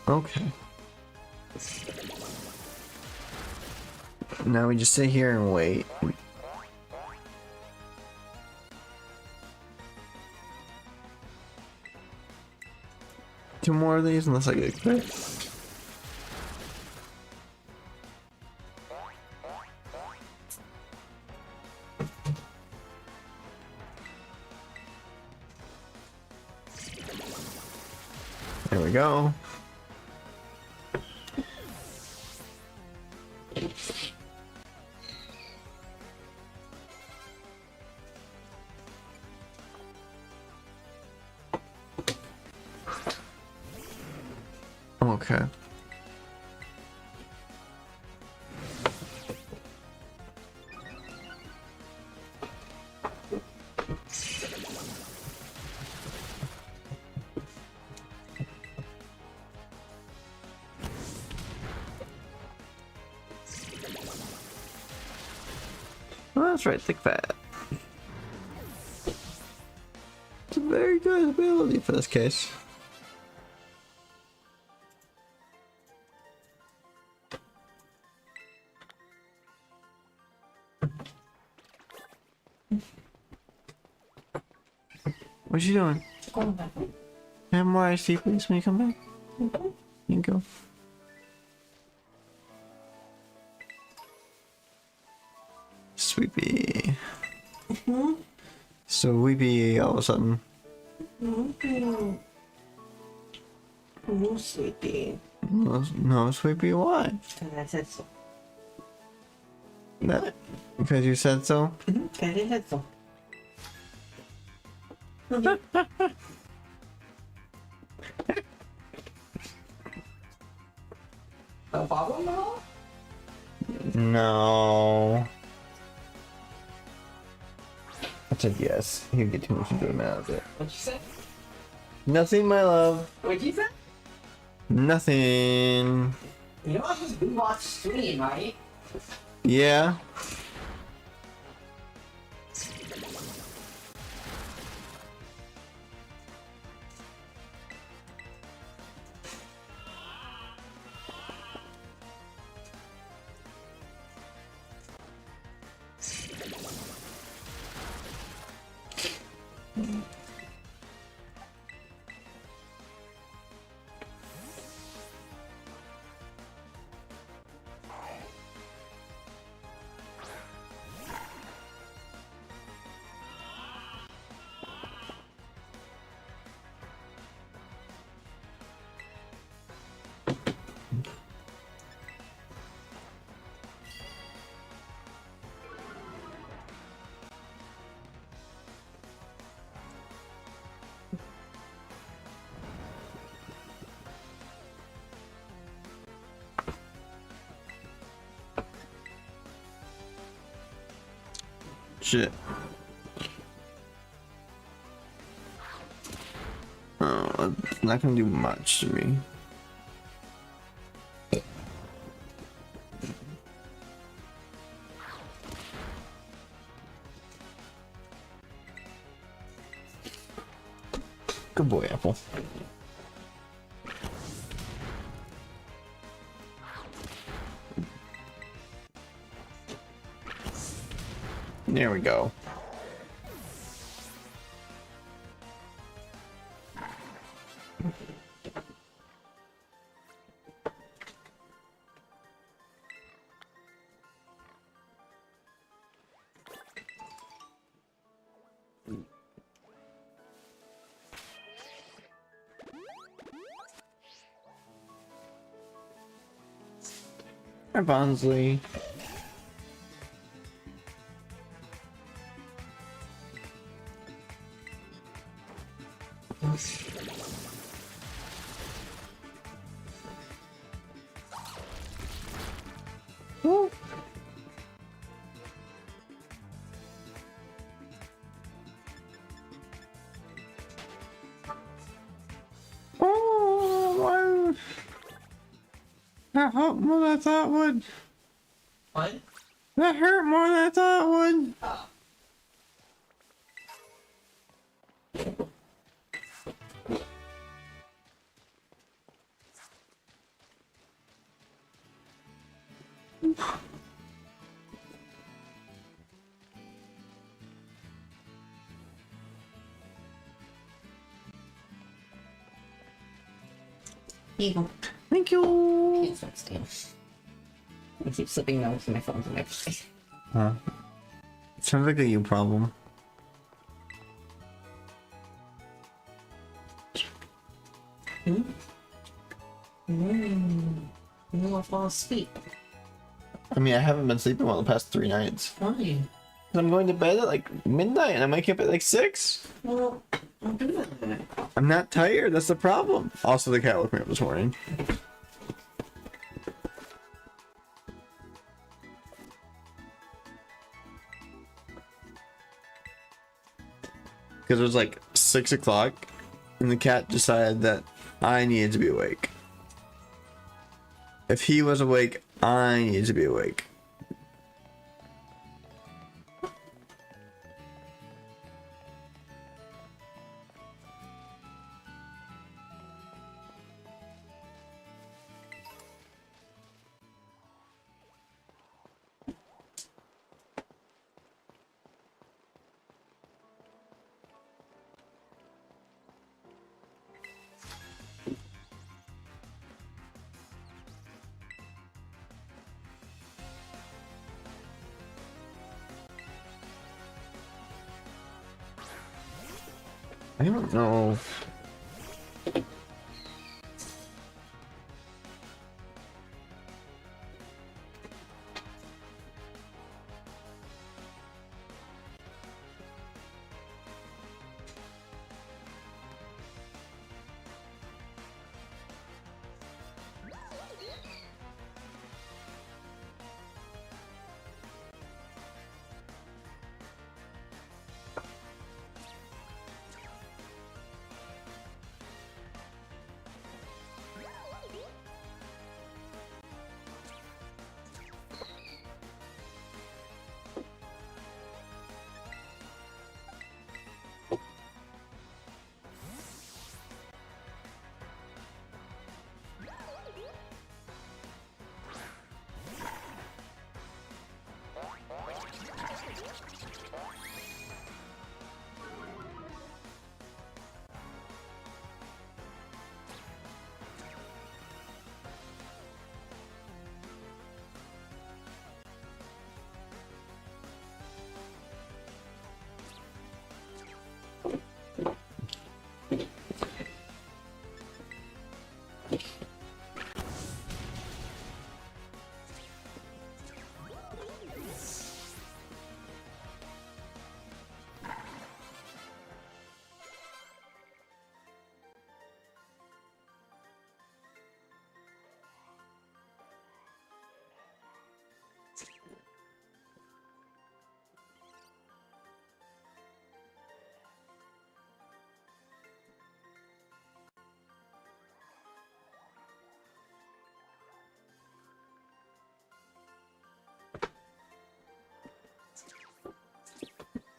Okay. Now we just sit here and wait. Two more of these unless I get crit. There we go. Okay. Oh, that's right, thick fat. It's a very good ability for this case. What you doing? Going back. Have more iced tea, please, when you come back. Mhm. You can go. Sweepy. So weepy all of a sudden. Mm-hmm. Ooh, sleepy. No, Sweepy, why? Because I said so. That, because you said so? Because I said so. No problem at all? No. I said yes. You get too much enjoyment out of it. What'd you say? Nothing, my love. What'd you say? Nothing. You know, I just watch stream, right? Yeah. Shit. Oh, it's not gonna do much to me. Good boy, Apple. There we go. Hi, Bonsley. Woo. Oh, that hurt more than I thought it would. What? That hurt more than I thought it would. Oh. Here you go. Thank you. Can't start stealing. I keep slipping notes in my phones and everything. Huh? Sounds like a you problem. You want to fall asleep? I mean, I haven't been sleeping well the past 3 nights. Why? I'm going to bed at like midnight and I wake up at like 6. Well, I'll do that. I'm not tired. That's the problem. Also, the cat woke me up this morning. Because it was like 6 o'clock and the cat decided that I needed to be awake. If he was awake, I needed to be awake. I don't know.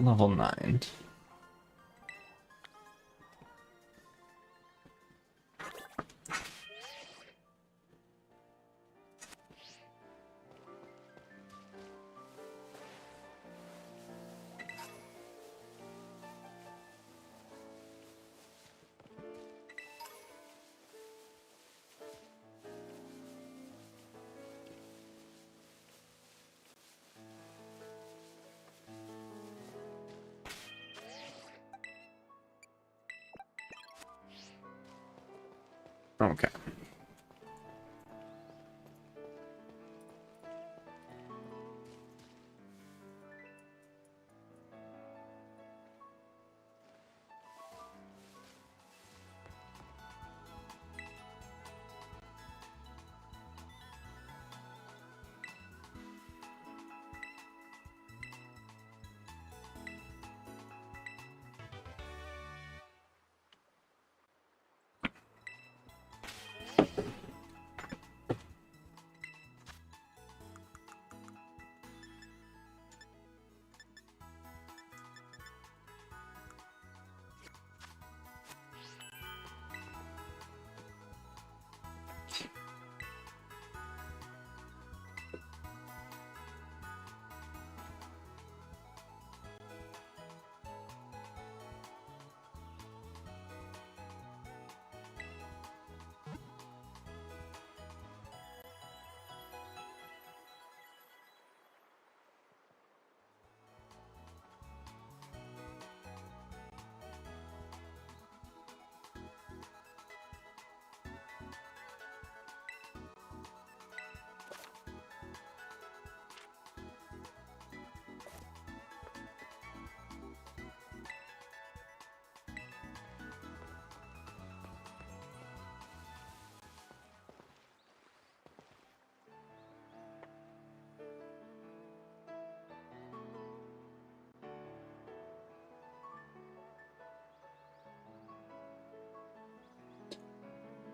Level 9. Okay.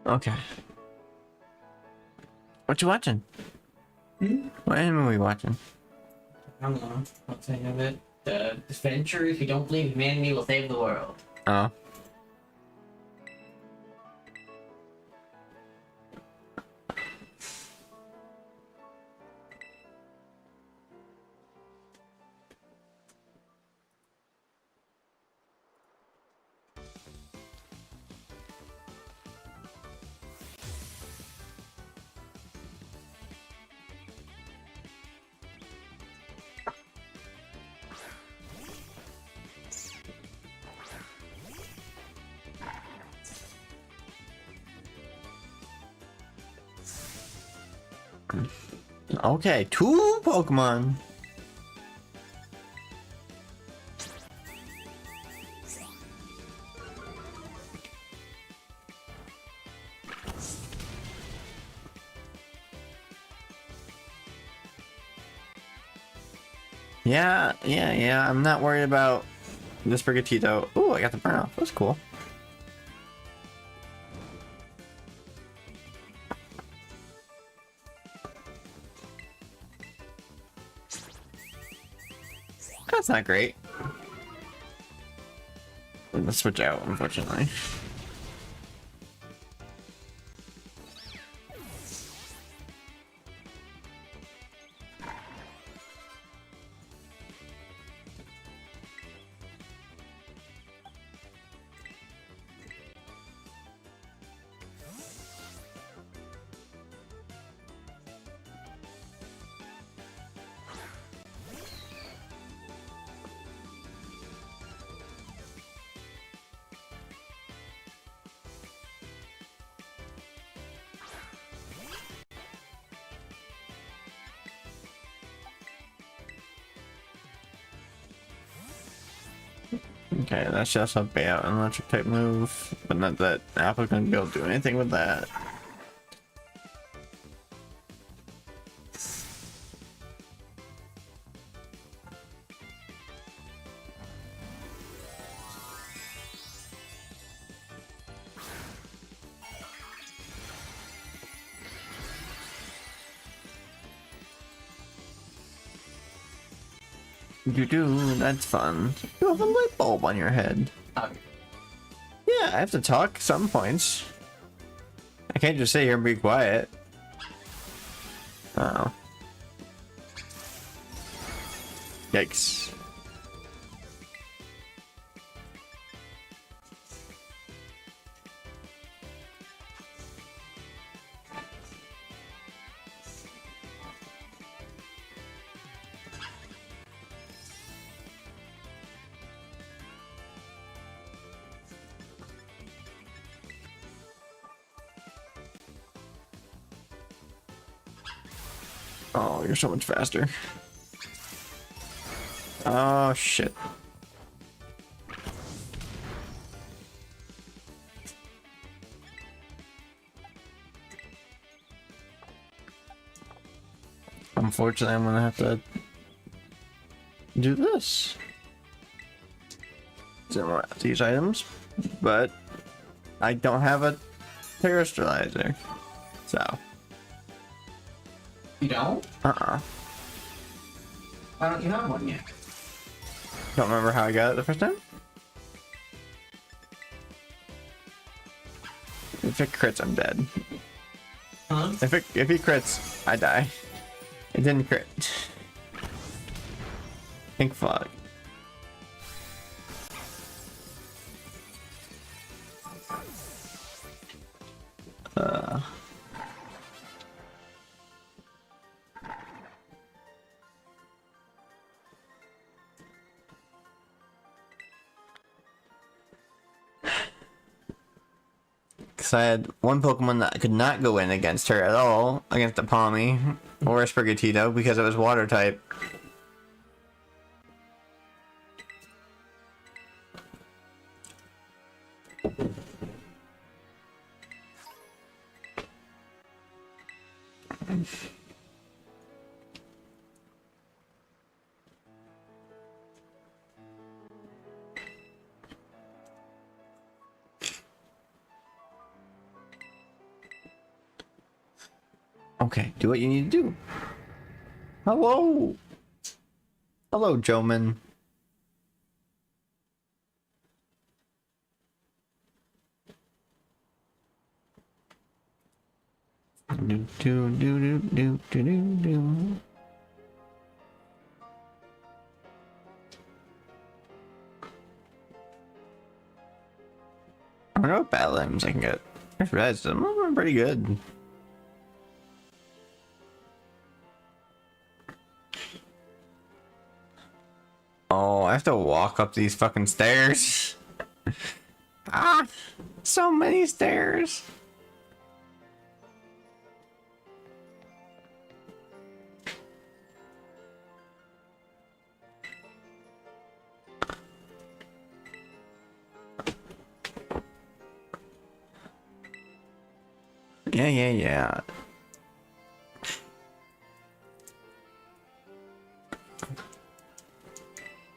Okay. What you watching? Hmm? What anime are we watching? I don't know. What's the name of it? The adventurers who don't believe humanity will save the world. Oh. Okay, 2 Pokemon. Yeah. I'm not worried about this Brigatito. Ooh, I got the burn off. That's cool. That's not great. Let's switch out, unfortunately. Okay, that's just a bailout and electric type move, but not that Apple's gonna be able to do anything with that. That's fun. You have a light bulb on your head. Oh, Yeah, I have to talk at some points. I can't just sit here and be quiet. Oh. Yikes. Oh, you're so much faster. Oh, shit. Unfortunately, I'm gonna have to do this. So I'm gonna have to use items, but I don't have a terrestrializer. So. you don't? Why don't you have one yet? Don't remember how I got it the first time? If it crits, I'm dead. Huh? If he crits, I die. It didn't crit. Pink fog. Because I had one Pokemon that could not go in against her at all, against the Palmy or a Sprigatito, because it was water type. Okay, do what you need to do. Hello. Hello, Joman. Do do do do do do do do. I don't know what battle items I can get. There's reds. I'm pretty good. Oh, I have to walk up these fucking stairs. Ah, so many stairs. Yeah.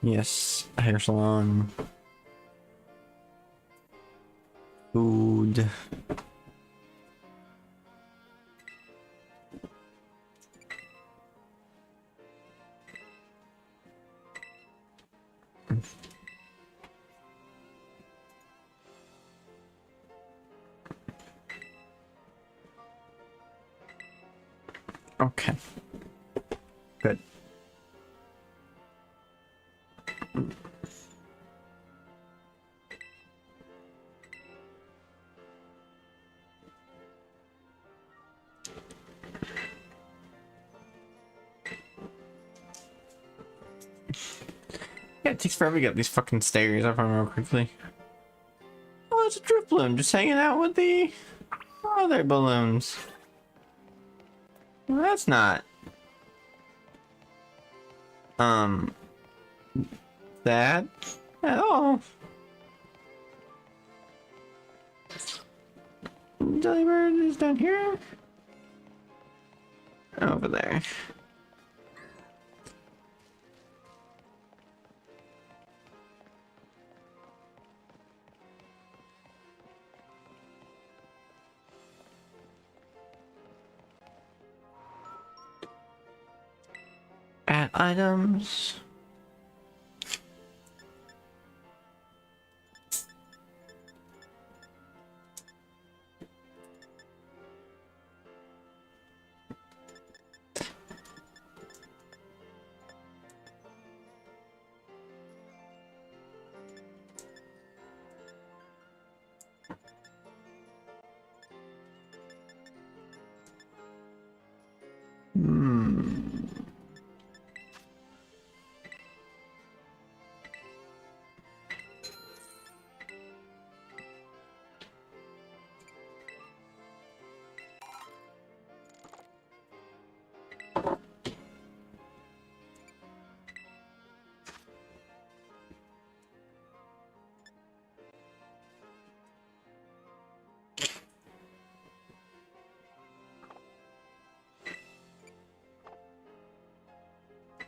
Yes, hair salon. Food. Okay. Good. Yeah, it takes forever to get up these fucking stairs up real quickly. Oh, it's a drift balloon just hanging out with the other balloons. Well, that's not sad at all. Jellybird is down here. Over there. Add items.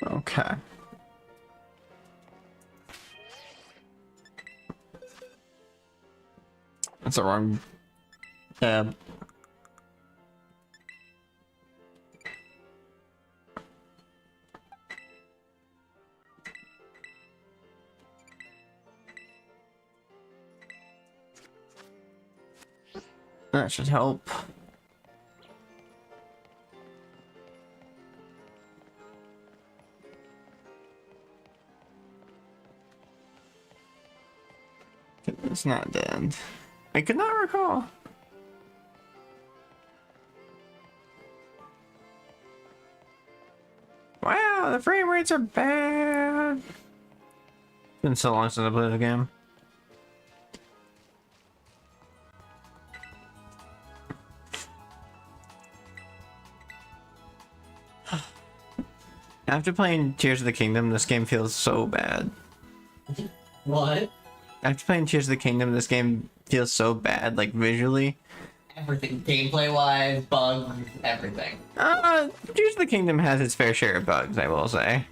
Okay. That's the wrong tab. That should help. It's not dead. I could not recall. Wow, the frame rates are bad. It's been so long since I played the game. After playing Tears of the Kingdom, this game feels so bad. What? After playing Tears of the Kingdom, this game feels so bad, like visually. Everything, gameplay-wise, bugs, everything. Tears of the Kingdom has its fair share of bugs, I will say.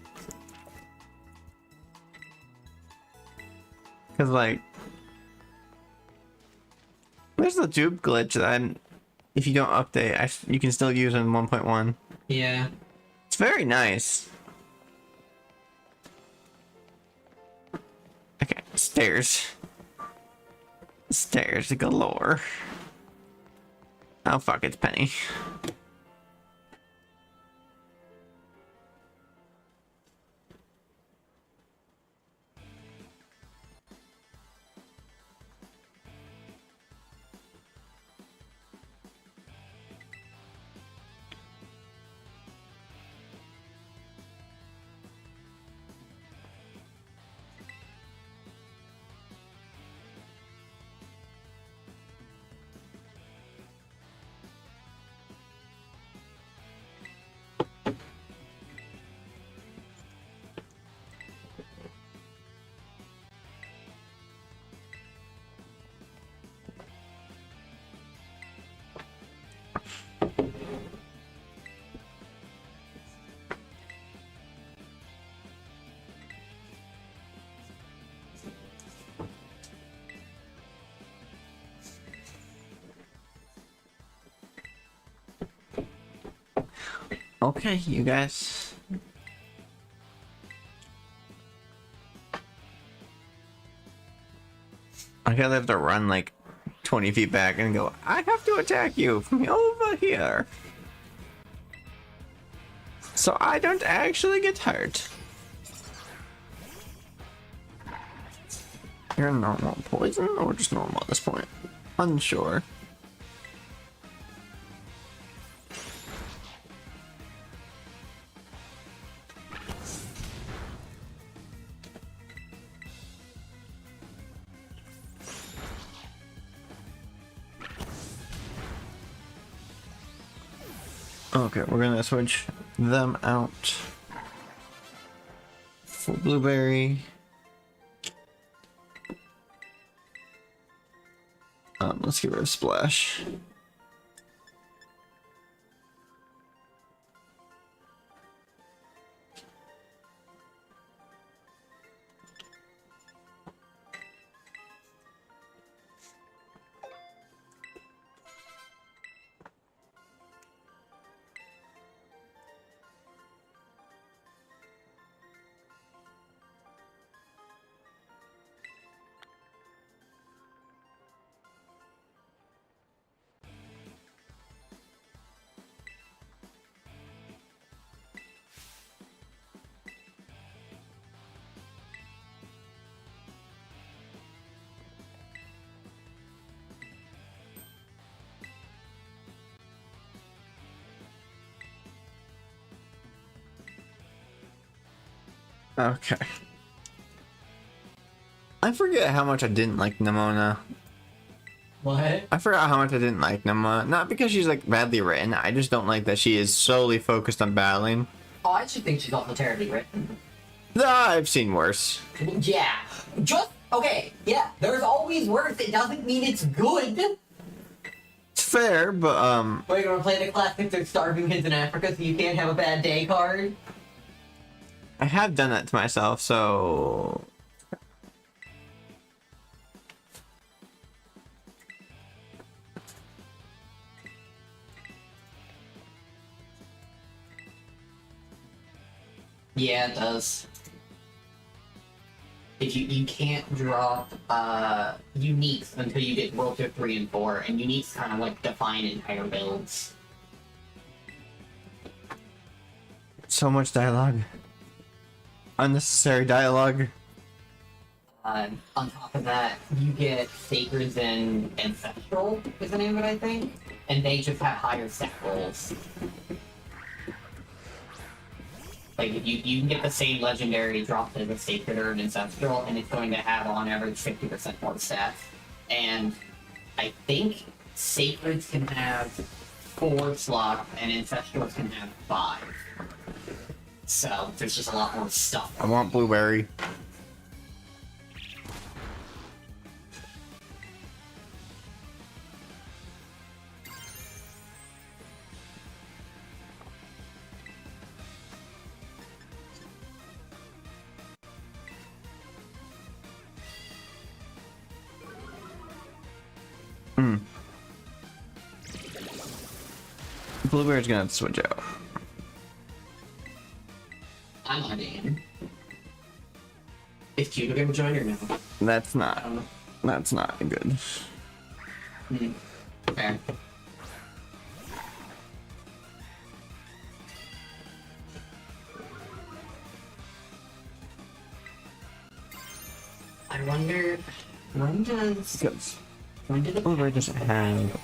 Because, like, there's the tube glitch that if you don't update, you can still use it in 1.1. Yeah. It's very nice. Okay, stairs. Stairs galore. Oh fuck, it's Penny. Okay, you guys. I gotta have to run like 20 feet back and go, I have to attack you from over here. So I don't actually get hurt. You're normal poison or just normal at this point? Unsure. Okay, we're gonna switch them out for blueberry. Let's get rid of splash. Okay. I forget how much I didn't like Nimona. What? I forgot how much I didn't like Nimona. Not because she's like badly written, I just don't like that she is solely focused on battling. Oh, I actually think she's also terribly written. I've seen worse. Yeah. Just, okay, yeah, there's always worse. It doesn't mean it's good. It's fair, but Are you gonna play the classic There's Starving Kids in Africa so you can't have a bad day card? I have done that to myself, so Yeah, it does. If you can't drop uniques until you get World Tier 3 and 4, and uniques kind of like define entire builds. so much dialogue. Unnecessary dialogue. On top of that, you get Sacreds and Ancestral is the name of it, I think, and they just have higher set rolls. Like, you can get the same legendary dropped as a Sacred or an Ancestral, and it's going to have, on average, 50% more stats. And I think Sacreds can have 4 slots, and Ancestrals can have 5. So, there's just a lot more stuff. I want blueberry. Bluebeard's gonna switch out. I'm on game. Is Cuba gonna join or no? That's I not. don't know. That's not good. Fair. I wonder when Because did the Bluebeard doesn't have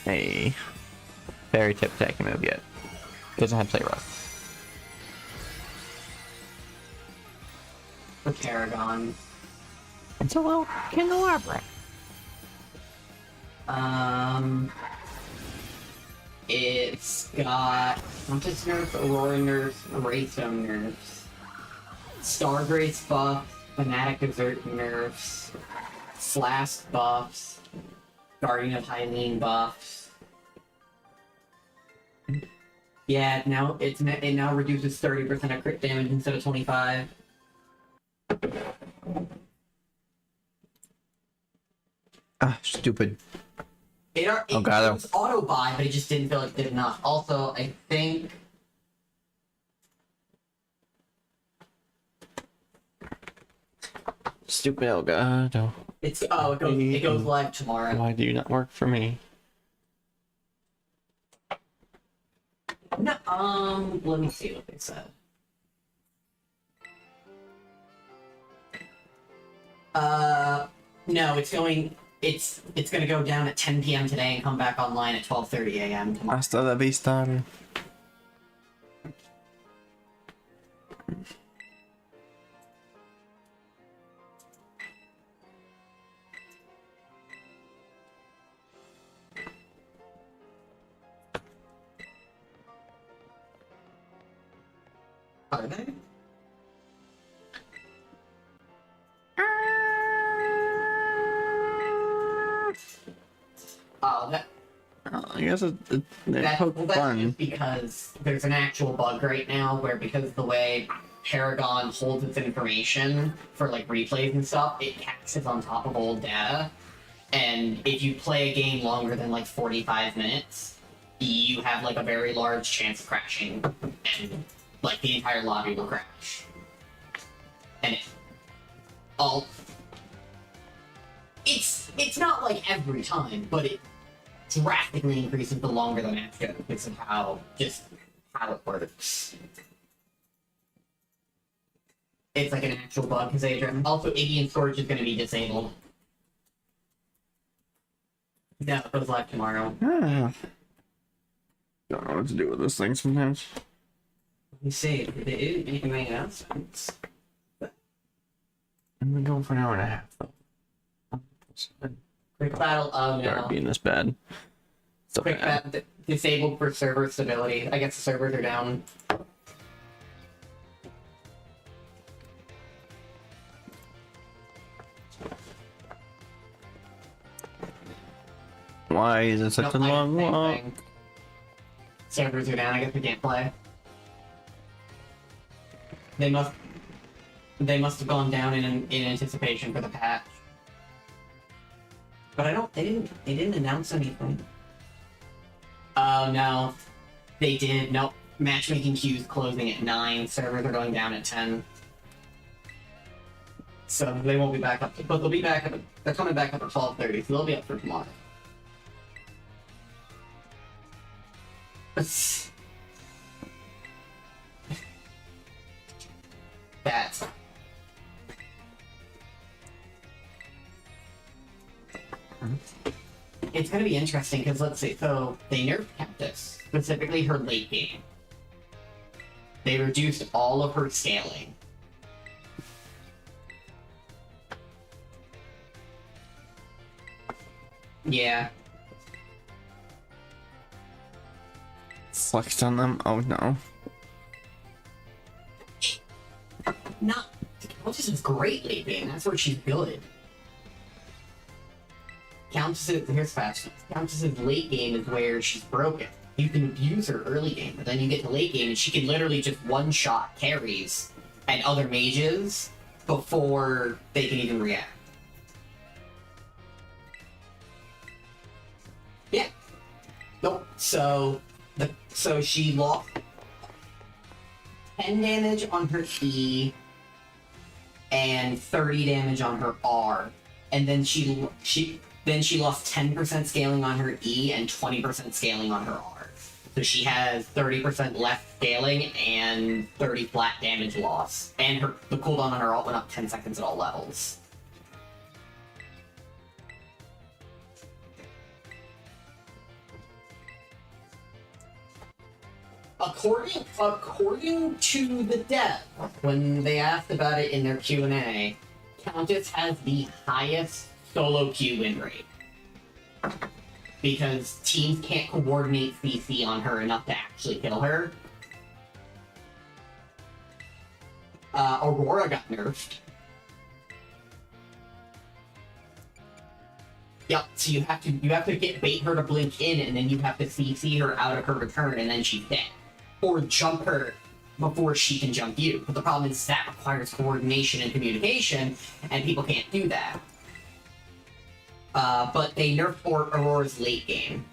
a fairy tip attacking move yet. Doesn't have play rough. for Paragon? It's a little candelabra. It's got Compass nerfs, Aurora nerfs, Raystone nerfs, Stargrace buffs, Fanatic Desert nerfs, Flask buffs, Guardian of Hylian buffs. Yeah, now it now reduces 30% of crit damage instead of 25. Ah, stupid. It Oh, God, was auto buy, but it just didn't feel like it did enough. Also, I think Stupid Elgato. it goes live tomorrow. Why do you not work for me? No, let me see what they said. No, it's gonna go down at 10 p.m. today and come back online at 12:30 a.m. tomorrow. Hasta la vista. Are they? Oh, I guess they're that's fun. just because there's an actual bug right now where because of the way Paragon holds its information for like replays and stuff, it caches on top of old data. And if you play a game longer than like 45 minutes, you have like a very large chance of crashing, and like the entire lobby will crash. And it's not like every time, but it drastically increases the longer the match goes because of how it works. It's like an actual bug because also Iggy storage is going to be disabled. No, it goes live tomorrow. Ah. Don't know what to do with this thing sometimes. Let me see. Did they make any announcements? I'm gonna go for an hour and a half though. Quick battle. Oh Start no. being this bad. So Quick bad. battle disabled for server stability. I guess the servers are down. Why is it such Nope, a I long did the same walk? thing. Servers are down. I guess we can't play. They must have gone down in anticipation for the patch. But they didn't announce anything. Oh no. They did. Nope. Matchmaking queues closing at 9. Servers are going down at 10. So they won't be back up, but they'll be back up. They're coming back up at 12:30, so they'll be up for tomorrow. That's it's gonna be interesting because let's see. So they nerfed Countess, specifically her late game. They reduced all of her scaling. Yeah. Flexed on them? Oh no. Not. Countess is great late game. That's where she's good. Here's fast. Countess's late game is where she's broken. You can abuse her early game, but then you get to late game and she can literally just one-shot carries and other mages before they can even react. Yeah. Nope. So So she lost 10 damage on her E and 30 damage on her R, and then she lost 10% scaling on her E and 20% scaling on her R. So she has 30% less scaling and 30 flat damage loss, and the cooldown on her ult went up 10 seconds at all levels. According to the dev, when they asked about it in their Q&A, Countess has the highest solo queue win rate. Because teams can't coordinate CC on her enough to actually kill her. Aurora got nerfed. Yep, so you have to bait her to blink in, and then you have to CC her out of her return, and then she's dead. Or jump her before she can jump you. But the problem is that requires coordination and communication, and people can't do that. But they nerfed Aurora's late game.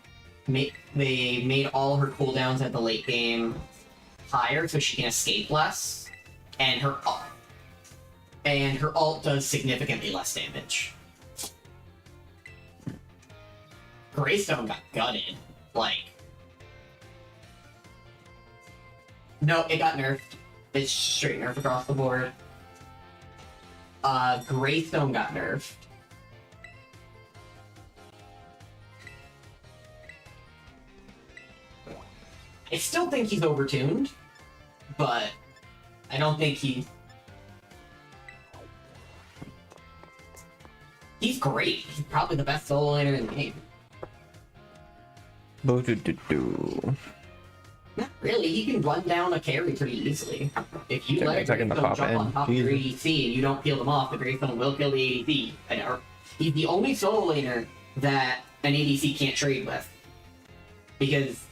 They made all her cooldowns at the late game higher, so she can escape less, and her ult does significantly less damage. Greystone got gutted. No, it got nerfed. It's straight nerf across the board. Greystone got nerfed. I still think he's overtuned, but I don't think he's great. He's probably the best solo laner in the game. Not really. He can run down a carry pretty easily. If you let a Greystone jump on top of your ADC and you don't peel them off, the Greystone will kill the ADC. He's the only solo laner that an ADC can't trade with. Because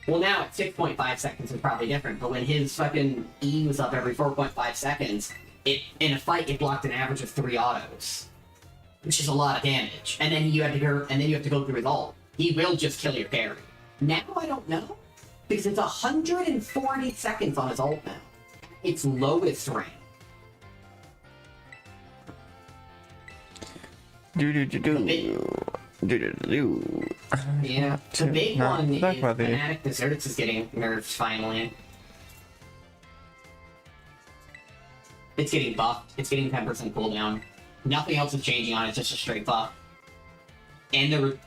well, now at 6.5 seconds is probably different, but when his fucking E was up every 4.5 seconds, in a fight it blocked an average of 3 autos. Which is a lot of damage. And then you have to go through his ult. He will just kill your carry. Now I don't know, because it's 140 seconds on his ult now. Its lowest rank. Yeah, the big one is Fnatic Desserts is getting nerfed finally. It's getting buffed. It's getting 10% cooldown. Nothing else is changing on it, it's just a straight buff. And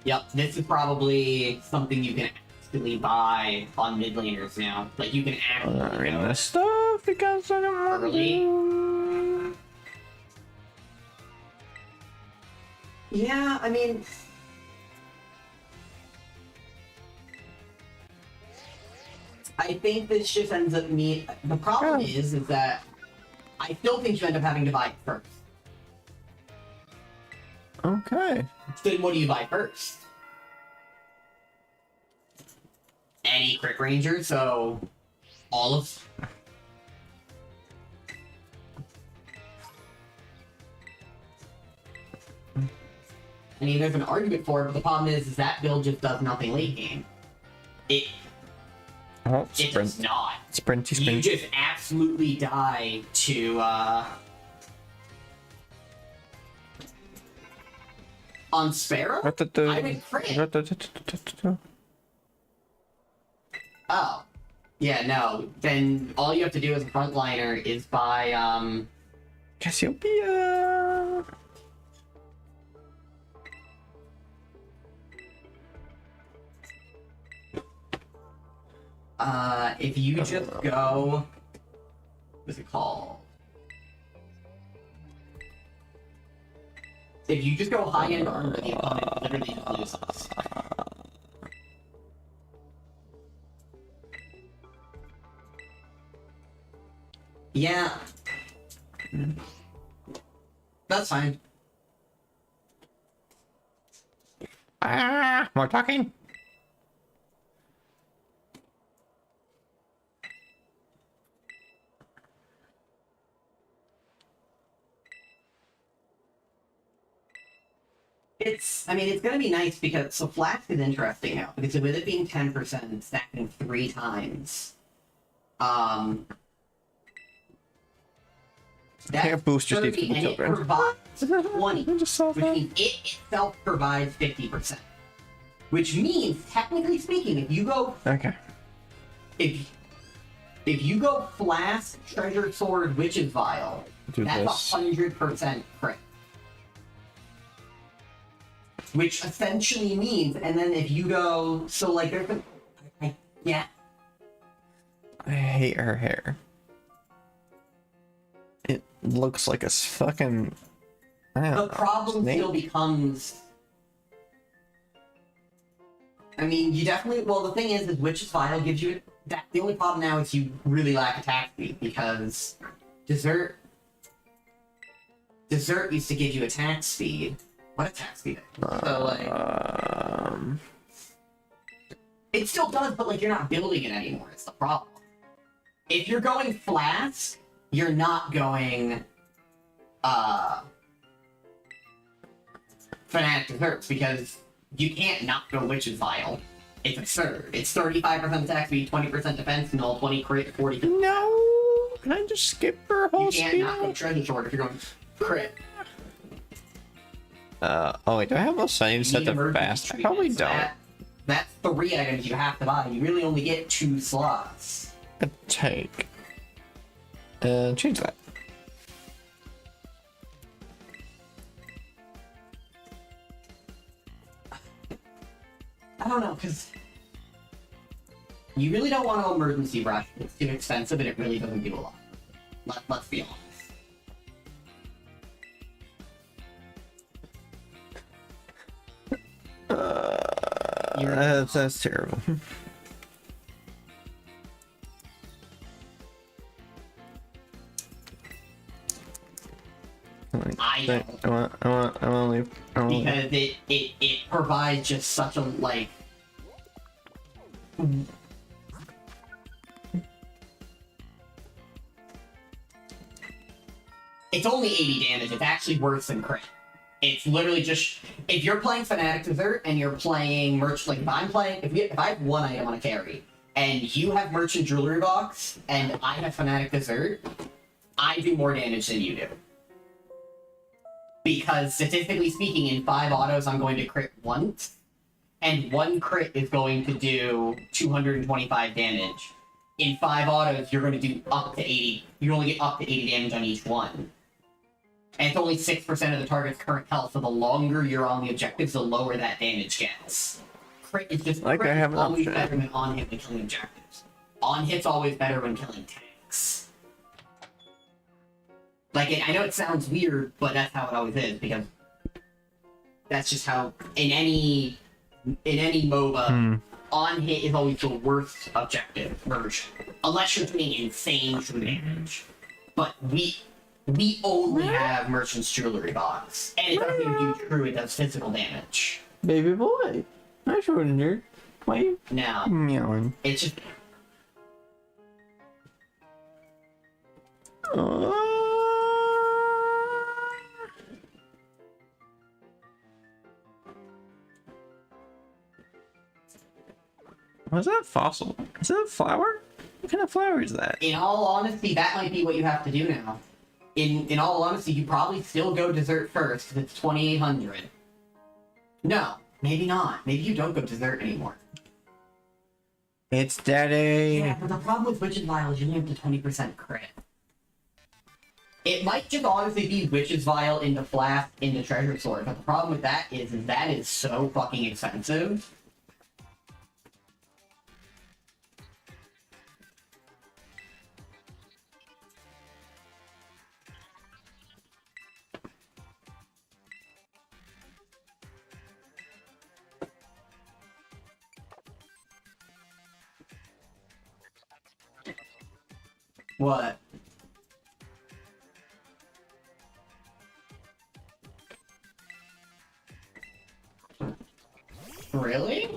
yep, this is probably something you can actually buy on mid laners now. Like, you can actually go this stuff because I don't want early. Yeah, I mean, I think this just ends up the problem is that I still think you end up having to buy it first. Okay. Then what do you buy first? Any Crit Ranger, so all of... I mean, there's an argument for it, but the problem is that build just does nothing late game. It does not. Sprinty. You just absolutely die to, on Sparrow? I would crit. Oh. Yeah, no. Then all you have to do as a frontliner is buy, Cassiopeia. If you just go... What's it called? If you just go high-end armor, the opponent literally just loses. Yeah. That's fine. More talking. I mean, it's gonna be nice because, so Flask is interesting now, because with it being 10% and stacking 3 times, Can't boost your 30, people and it children. provides 20, I just saw which that. means it itself provides 50%. Which means, technically speaking, if you go Okay. if you go Flask, Treasure Sword, Witch's Vial, Do that's this. 100% crit. Which essentially means, and then if you go, so like there's a, yeah, I hate her hair. It looks like a fucking. I don't the know, problem snake. still becomes. I mean, you definitely. Well, the thing is Witch's Vial gives you that. The only problem now is you really lack attack speed because Dessert used to give you attack speed. What attack speed? So like, it still does, but like you're not building it anymore. It's the problem. If you're going Flask, you're not going Fanatic Desserts because you can't not go Witch's Vial. It's absurd. It's 35% attack speed, 20% defense, null 20 crit, 40. No, can I just skip her whole You can't speed? not go Treasure Sword if you're going crit. Oh wait, do I have those settings set You need to emergency fast? I probably treatments. don't. That's 3 items you have to buy. You really only get 2 slots. Take. Change that. I don't know, because you really don't want to emergency rush. It's too expensive and it really doesn't do a lot. Let's be honest. That's terrible. I don't. I want to leave. Because it provides just such a, like... It's only 80 damage. It's actually worse than crit. It's literally just... If you're playing Fanatic Dessert and you're playing Merch... Like, if I'm playing... If I have 1 item on a carry, and you have Merchant Jewelry Box, and I have Fanatic Dessert, I do more damage than you do. Because, statistically speaking, in 5 autos, I'm going to crit once, and 1 crit is going to do 225 damage. In 5 autos, you're going to do up to 80. You only get up to 80 damage on each one. And it's only 6% of the target's current health, so the longer you're on the objectives, the lower that damage gets. Crit is just Like crit I have is an always option. better than on hit when killing objectives. On hit's always better when killing tanks. Like, I know it sounds weird, but that's how it always is, because that's just how, in any MOBA, on hit is always the worst objective version. Unless you're doing insane true damage. But we only have Merchant's Jewelry Box. And it doesn't even do true, it does physical damage. Baby boy, I shouldn't hear. Why you Now, meowing? it's just, What's that fossil? Is that a flower? What kind of flower is that? in all honesty, that might be what you have to do now. In all honesty, you probably still go Dessert first, because it's 2800. No, maybe not. Maybe you don't go Dessert anymore. It's Daddy. Yeah, but the problem with Witch's Vial is you only have to 20% crit. It might just honestly be Witch's Vial into Flask into Treasure Sword, but the problem with that is so fucking expensive. What? Really?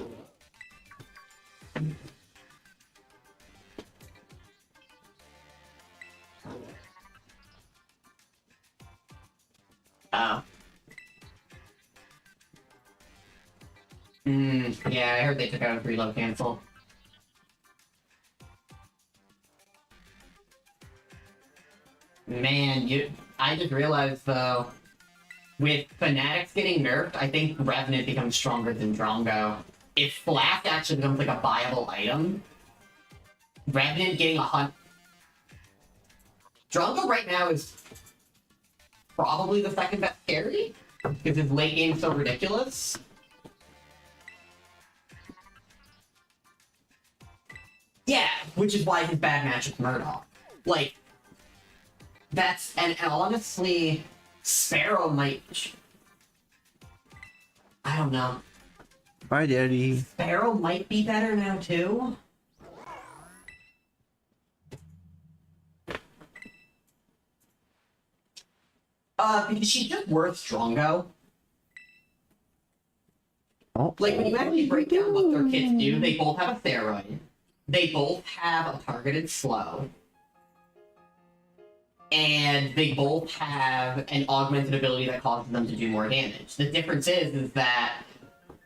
Oh. Yeah, I heard they took out a preload cancel. Man, I just realized though, with Fanatics getting nerfed, I think Revenant becomes stronger than Drongo. If Flask actually becomes like a viable item, Revenant getting a hunt. Drongo right now is probably the second best carry because his late game's so ridiculous. Yeah, which is why his bad match with Murdoch. Like, that's and honestly, Sparrow might. I don't know. Bye, Daddy. Sparrow might be better now too. Because she's just worth Strongo. Oh. Like, when you actually break down what their kits do, they both have a steroid. They both have a targeted slow. And they both have an augmented ability that causes them to do more damage. The difference is that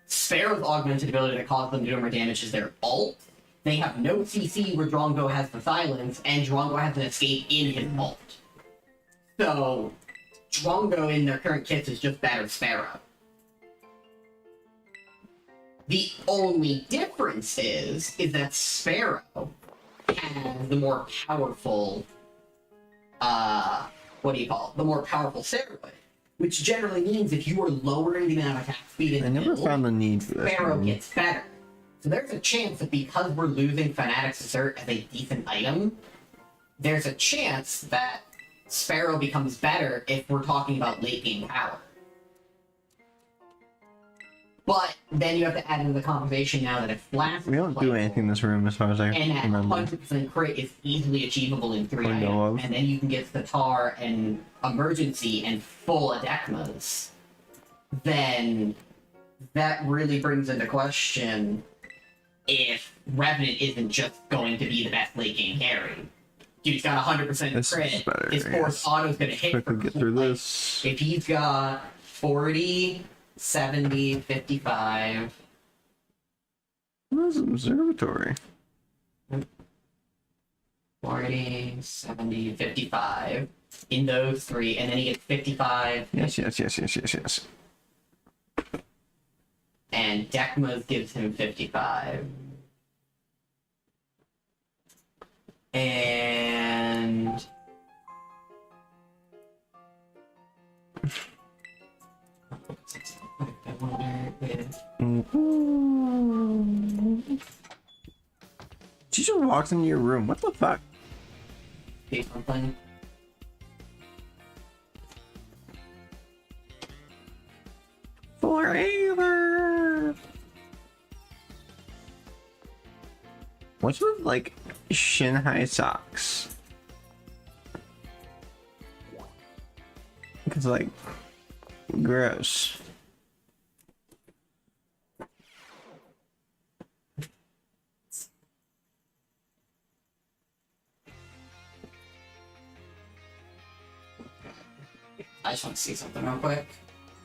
Sparrow's augmented ability that causes them to do more damage is their ult. They have no CC where Drongo has the silence, and Drongo has an escape in his ult. So, Drongo in their current kits is just better Sparrow. The only difference is that Sparrow has the more powerful, the more powerful steroid. Which generally means if you are lowering the amount of attack speed in I the never middle, found the need for this. Sparrow one. gets better. So there's a chance that because we're losing Fanatic's Assert as a decent item, there's a chance that Sparrow becomes better if we're talking about late game power. But then you have to add into the conversation now that if Flask We don't do anything in this room as far as I and that remember. 100% crit is easily achievable in 3 I know items, of. and then you can get the Tar and Emergency and full Adekmas, then that really brings into question if Revenant isn't just going to be the best late game carry. Dude's got 100% This crit, is better, his force auto's gonna hit Quickly for get through like, this. if he's got 40, 70, 55... Where's observatory? 40, 70, 55 in those three, and then he gets 55. Yes. And Dekma's gives him 55. And... I wonder if... She just walks into your room. What the fuck? See something? Forever. What's with like shin high socks? Because like, gross. I just want to see something real quick.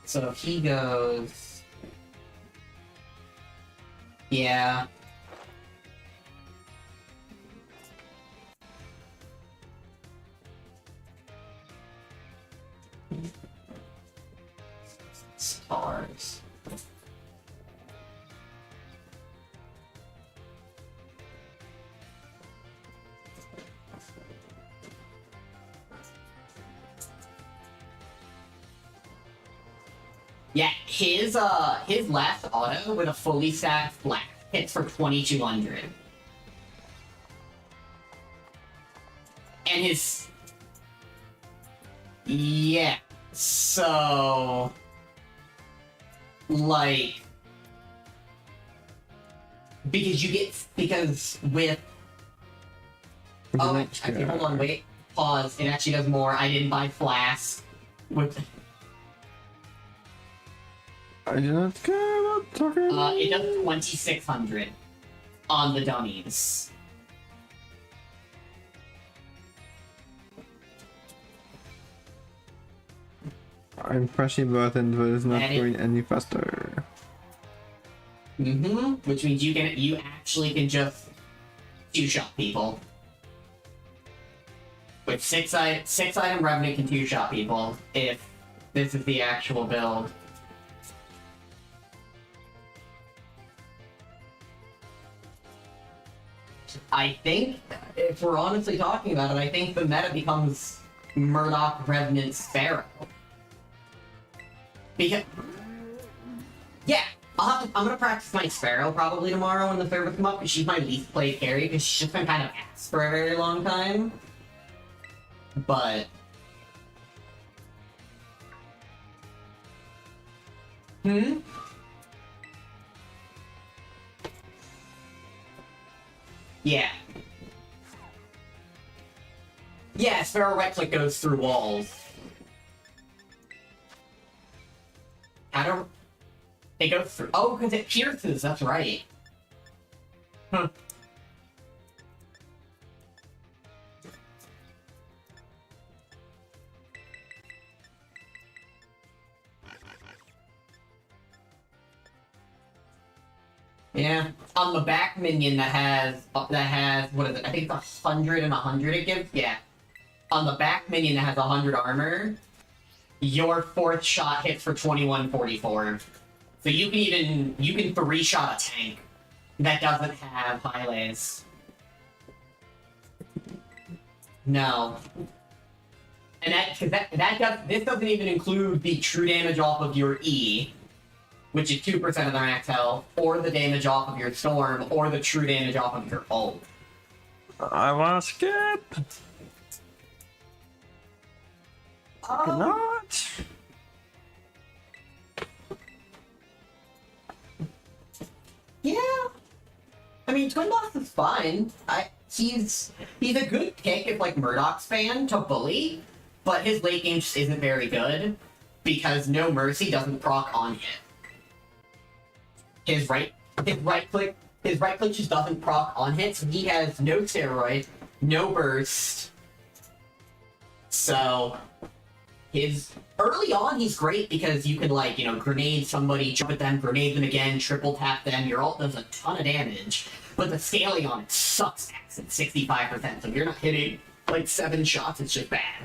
So he goes... Yeah. Stars. Yeah, his last auto with a fully stacked flash hits for 2200. And his... Yeah, so... Like... Because with... Oh, actually, hold on, wait. Pause. It actually does more. I didn't buy Flask. With... I do not care about talking. It does 2600 on the dummies. I'm pressing buttons, but it's not And it- going any faster. Which means you actually can just two-shot people. With 6-item Revenant can two-shot people if this is the actual build. I think, if we're honestly talking about it, I think the meta becomes Murdoch, Revenant, Sparrow. Because... Yeah, I'm gonna practice my Sparrow probably tomorrow when the servers come up, because she's my least played carry, because she's just been kind of ass for a very long time. But... Yeah. Yeah, Sparrow right-click goes through walls. I don't... It goes through... Oh, because it pierces, that's right. Yeah. On the back minion that has, what is it? I think it's 100 and 100 it gives? Yeah. On the back minion that has 100 armor, your 4th shot hits for 2144. So you can three-shot a tank that doesn't have highlights. No. And this doesn't even include the true damage off of your E, which is 2% of their max health, or the damage off of your storm, or the true damage off of your ult. I wanna skip. Not. Yeah. I mean, Twin Boss is fine. He's a good pick if like Murdoch's fan to bully, but his late game just isn't very good because No Mercy doesn't proc on hit. His right click just doesn't proc on hit, so he has no steroid, no burst. So early on he's great because you can like, grenade somebody, jump at them, grenade them again, triple tap them, your ult does a ton of damage. But the scaling on it sucks ass at 65%, so if you're not hitting like 7 shots, it's just bad.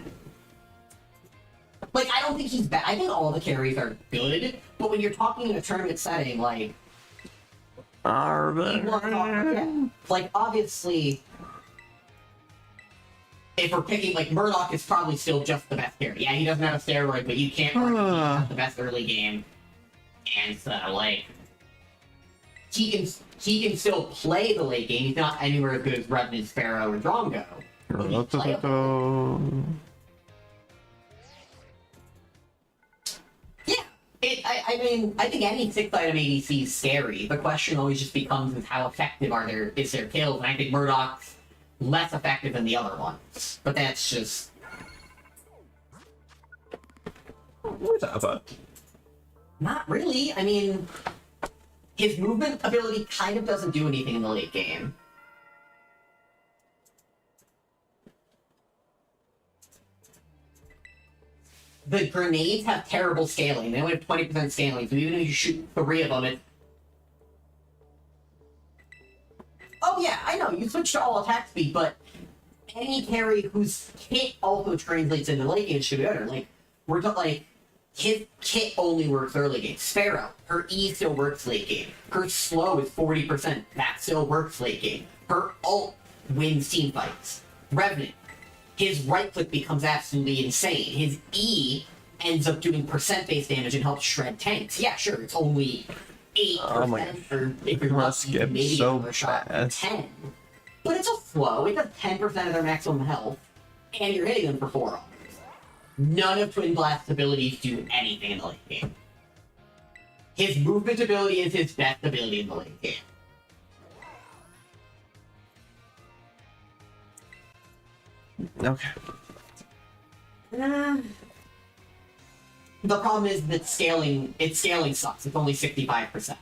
Like, I don't think he's bad. I think all the carries are good, but when you're talking in a tournament setting, like... Like, obviously... If we're picking, like, Murdoch is probably still just the best carry. Yeah, he doesn't have a steroid, but you can't argue he has the best early game. And so, like... He can still play the late game. He's not anywhere as good as Revenant, Sparrow, or Drongo. But he's playable. I mean, I think any 6-item ADC is scary. The question always just becomes is how effective is their kills, and I think Murdoch's less effective than the other ones. But that's just... Whatever. Not really. I mean, his movement ability kind of doesn't do anything in the late game. The grenades have terrible scaling. They only have 20% scaling, so even if you shoot 3 of them, it... Oh yeah, I know, you switch to all attack speed, but any carry whose kit also translates into late game should be better. Like, his kit only works early game. Sparrow, her E still works late game. Her slow is 40%. That still works late game. Her ult wins team fights. Revenant, his right click becomes absolutely insane. His E ends up doing percent-based damage and helps shred tanks. Yeah, sure, it's only 8%, or if you're lucky, maybe so another shot bad. 10. But it's a flow. It does 10% of their maximum health, and you're hitting them for 4 hours. None of Twin Blast's abilities do anything in the late game. His movement ability is his best ability in the late game. Okay. The problem is that scaling sucks. It's only 65%.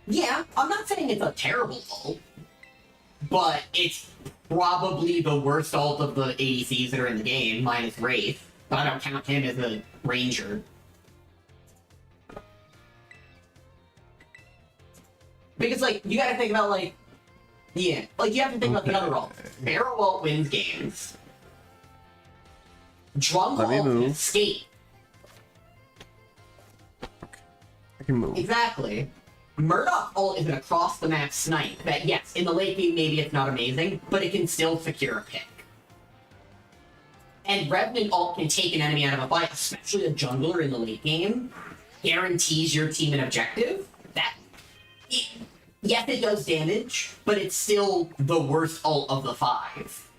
Yeah, I'm not saying it's a terrible ult, but it's probably the worst ult of the ADCs that are in the game, minus Wraith, but I don't count him as a ranger. Because, like, you gotta think about, like, yeah, like, you have to think about the other ult. Pharaoh ult wins games. Jungle ult can escape. I can move. Exactly. Murdoch ult is an across-the-map snipe that, yes, in the late game maybe it's not amazing, but it can still secure a pick. And Revenant ult can take an enemy out of a fight, especially a jungler in the late game. Guarantees your team an objective. Yes, it does damage, but it's still the worst ult of the 5.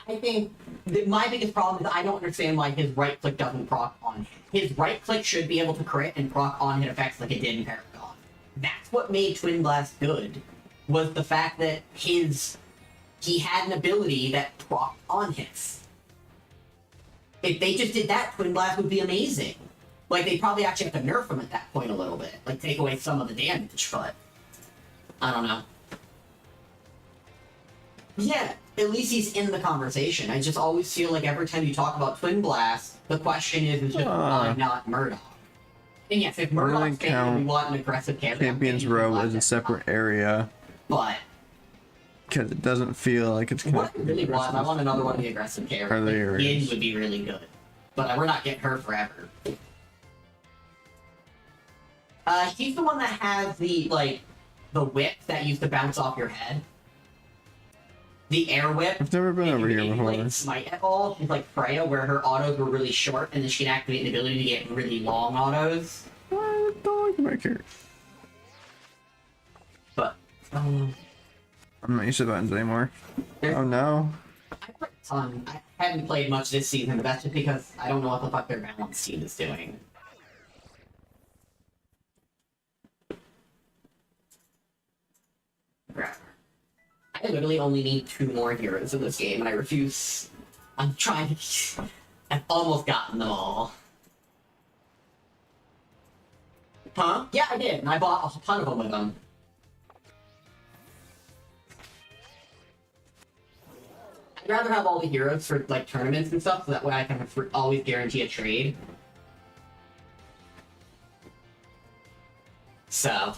I think that my biggest problem is I don't understand why his right click doesn't proc on hit. His right click should be able to crit and proc on hit effects like it did in Paragon. That's what made Twin Blast good, was the fact that he had an ability that proc on hits. If they just did that, Twin Blast would be amazing. Like, they probably actually have to nerf him at that point a little bit. Like, take away some of the damage, but I don't know. Yeah, at least he's in the conversation. I just always feel like every time you talk about Twin Blast, the question is just why not Murdoch? And yes, if Murdoch's fans, we want an aggressive character. Champions Row is a separate area. But because it doesn't feel like it's what I really want, I want another one of the aggressive characters. Like, Yin would be really good. But we're not getting her forever. She's the one that has the, like, the whip that used to bounce off your head. The air whip. I've never been over here before. Like, smite at all. She's like Freya, where her autos were really short, and then she can activate an ability to get really long autos. I don't like my character. But, I'm not used to buttons anymore. Oh no. I played a ton. I haven't played much this season, but that's just because I don't know what the fuck their balance team is doing. I literally only need 2 more heroes in this game, and I refuse. I'm trying to. I've almost gotten them all. Huh? Yeah, I did, and I bought a ton of them with them. I'd rather have all the heroes for, like, tournaments and stuff, so that way I can always guarantee a trade. So.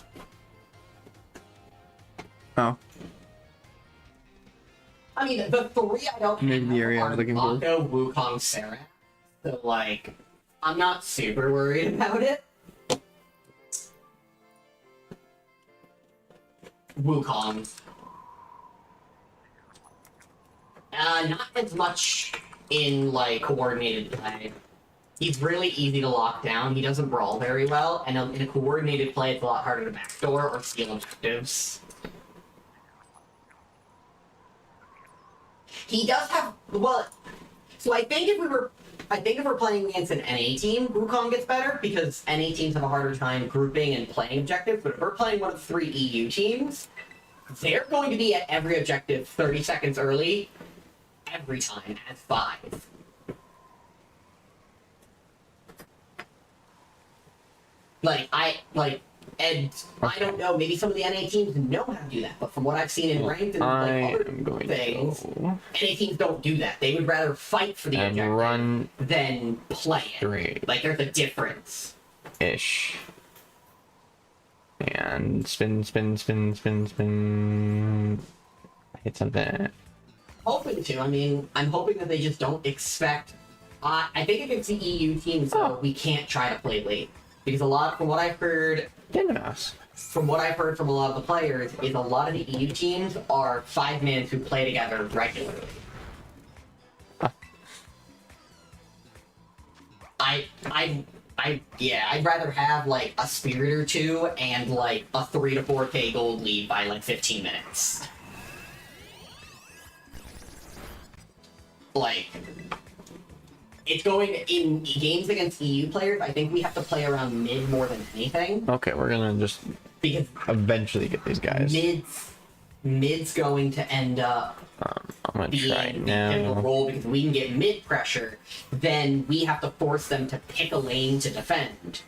Oh. I mean, the 3 I don't Maybe the area I was looking for. Mako, Wukong, Sarah. So, like, I'm not super worried about it. Wukong. Not as much in, like, coordinated play. He's really easy to lock down. He doesn't brawl very well, and in a coordinated play, it's a lot harder to backdoor or steal objectives. He does have, well, so I think if we're playing against an NA team, Wukong gets better, because NA teams have a harder time grouping and playing objectives, but if we're playing one of 3 EU teams, they're going to be at every objective 30 seconds early, every time, at 5. And I don't know, maybe some of the NA teams know how to do that, but from what I've seen in ranked and like, other things, NA teams don't do that. They would rather fight for the objective than play it. Like, there's a difference. Ish. And spin, spin, spin, spin, spin. Hit something. Hoping to. I mean, I'm hoping that they just don't expect. I think against the EU teams, though, we can't try to play late. Because from what I've heard from a lot of the players, is a lot of the EU teams are 5-mans who play together regularly. I'd rather have, like, a Spirit or 2 and, like, a 3 to 4k gold lead by, like, 15 minutes. Like, it's going in games against EU players. I think we have to play around mid more than anything. Okay, we're gonna just eventually get these guys. Mid's going to end up I'm gonna being try the now. pivotal role, because we can get mid pressure. Then we have to force them to pick a lane to defend,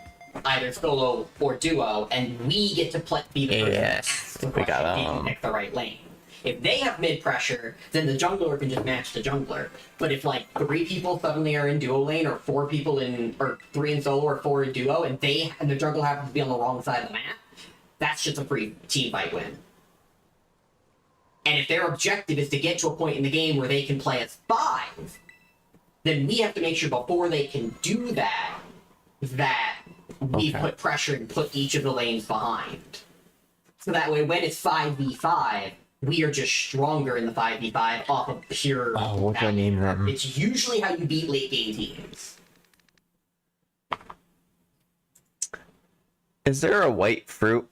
either solo or duo, and we get to be the person that asks the question, did you pick the right lane? If they have mid pressure, then the jungler can just match the jungler. But if, like, 3 people suddenly are in duo lane, or 4 people or 3 in solo or 4 in duo, and the jungler happens to be on the wrong side of the map, that's just a free team fight win. And if their objective is to get to a point in the game where they can play as 5, then we have to make sure before they can do that, that we put pressure and put each of the lanes behind. So that way, when it's 5v5, we are just stronger in the 5v5 off of pure... Oh, what do I name them? It's usually how you beat late game teams. Is there a white fruit?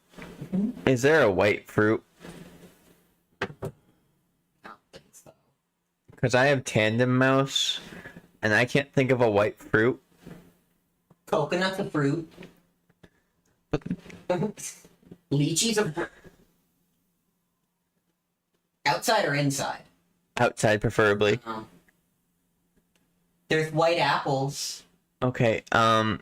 Is there a white fruit? I don't think so. Because I have tandem mouse, and I can't think of a white fruit. Coconut's a fruit. Lychee's a fruit. Outside or inside? Outside, preferably. There's white apples. Okay, I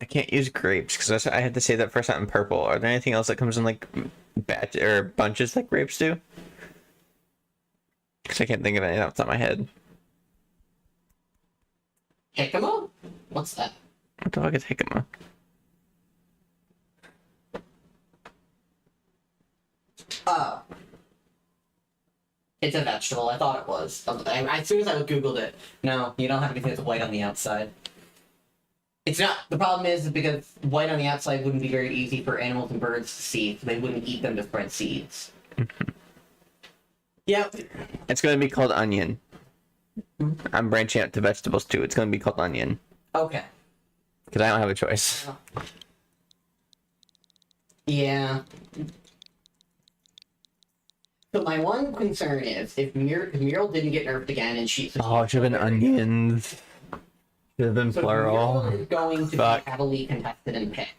can't use grapes because I had to say that first out in purple. Are there anything else that comes in like batch or bunches like grapes do? Because I can't think of anything off the top of my head. Jicama? What's that? What the fuck is jicama? Oh. It's a vegetable. I thought it was. As soon as I googled it, no, you don't have anything that's white on the outside. It's not. The problem is because white on the outside wouldn't be very easy for animals and birds to see, so they wouldn't eat them to spread seeds. Yep. It's going to be called onion. I'm branching out to vegetables too. It's going to be called onion. Okay. Because I don't have a choice. Yeah. So my one concern is if Muriel didn't get nerfed again and she... Oh, it should have been onions. Should have been plural. Muriel is going to be heavily contested and picked.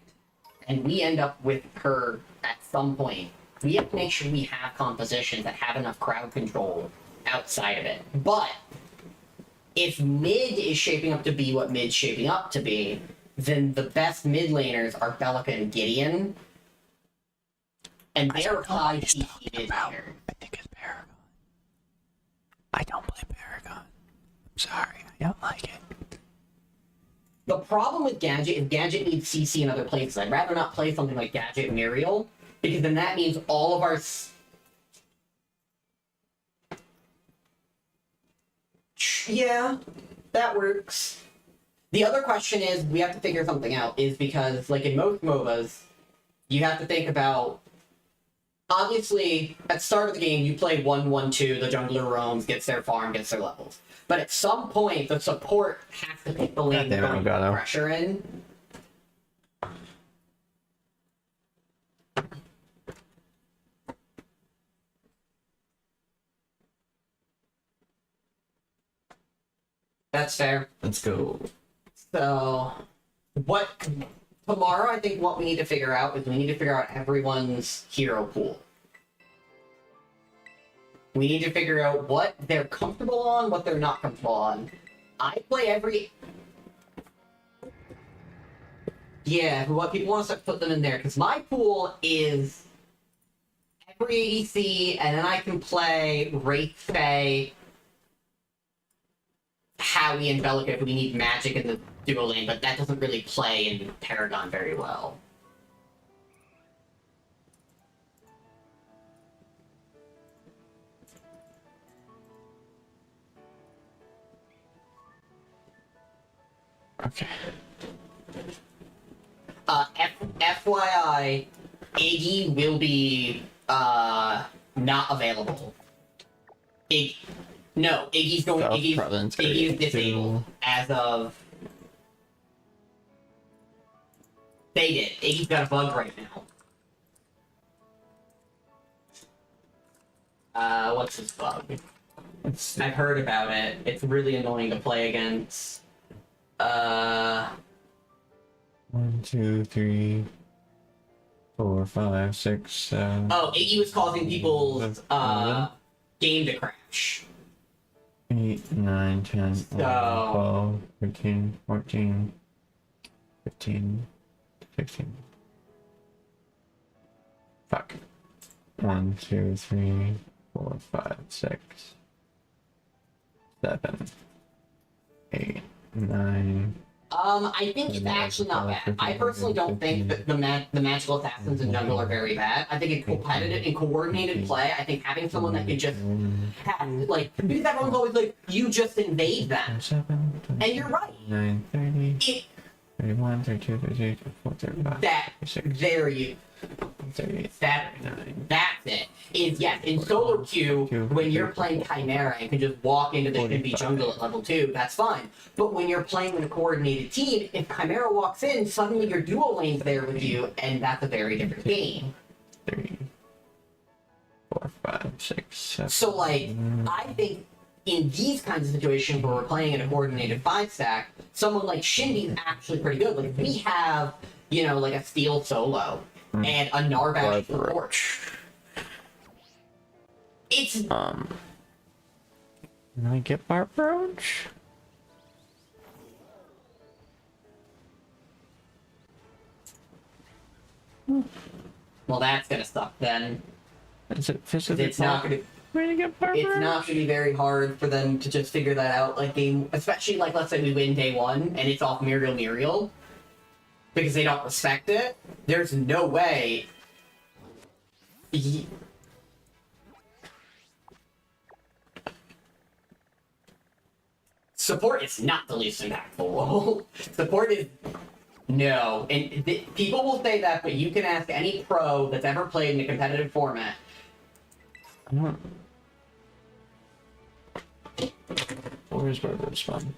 And we end up with her at some point. We have to make sure we have compositions that have enough crowd control outside of it. But if mid is shaping up to be what mid's shaping up to be, then the best mid laners are Bellica and Gideon. And they're high CC mid laners. I think it's Paragon. I don't play Paragon. I'm sorry, I don't like it. The problem with Gadget is Gadget needs CC in other places. I'd rather not play something like Gadget Muriel, because then that means all of our... Yeah, that works. The other question is, we have to figure something out, is because, like in most MOBAs, you have to think about... Obviously, at the start of the game, you play 1-1-2, the jungler roams, gets their farm, gets their levels. But at some point, the support has to pick the lane to put pressure in. That's fair. Let's go. So, tomorrow, I think what we need to figure out is we need to figure out everyone's hero pool. We need to figure out what they're comfortable on, what they're not comfortable on. I play every... Yeah, what people want us to put them in there, because my pool is every ADC, and then I can play Wraith, Fae, Howie, and Bellica if we need magic in the duo lane, but that doesn't really play in Paragon very well. Okay. FYI, Iggy will be, not available. No, Iggy's disabled as of... They did. Iggy's got a bug right now. What's his bug? I've heard about it. It's really annoying to play against. 1, 2, 3, 4, 5, 6, 7. Oh, Iggy was causing people's, game to crash. 8, 9, 10, 11, 12, 13, 14, 15, 16. Fuck. 1, 2, 3, 4, 5, 6, 7, 8, 9, I think it's actually not bad. I personally don't think that the magical assassins in jungle are very bad. I think in competitive and coordinated play, I think having someone that can just have, like, because everyone's always like, you just invade them. And you're right. 9, 30, It, 31, 32, 33, 34, 35, that, 36, there you, 38, that, 39. that's it. Is, yes, in solo queue, when you're playing Chimera and can just walk into the Shinbi jungle at level 2, that's fine. But when you're playing in a coordinated team, if Chimera walks in, suddenly your duo lane's there with you, and that's a very different game. 3, 4, 5, 6, 7. So, like, I think in these kinds of situations where we're playing in a coordinated 5-stack, someone like Shinbi is actually pretty good. Like, if we have, you know, like a Steel solo and a Narbash support, it's... Can I get Barb Roach? Well, that's gonna suck then. Is it physically It's not gonna... to get Barb It's Roach? not going to be very hard for them to just figure that out, like, especially, like, let's say we win day 1, and it's off Muriel, because they don't respect it. There's no way... Support is not the least impactful role. Support is... No. And people will say that, but you can ask any pro that's ever played in a competitive format. Where's Barb Roach spawn?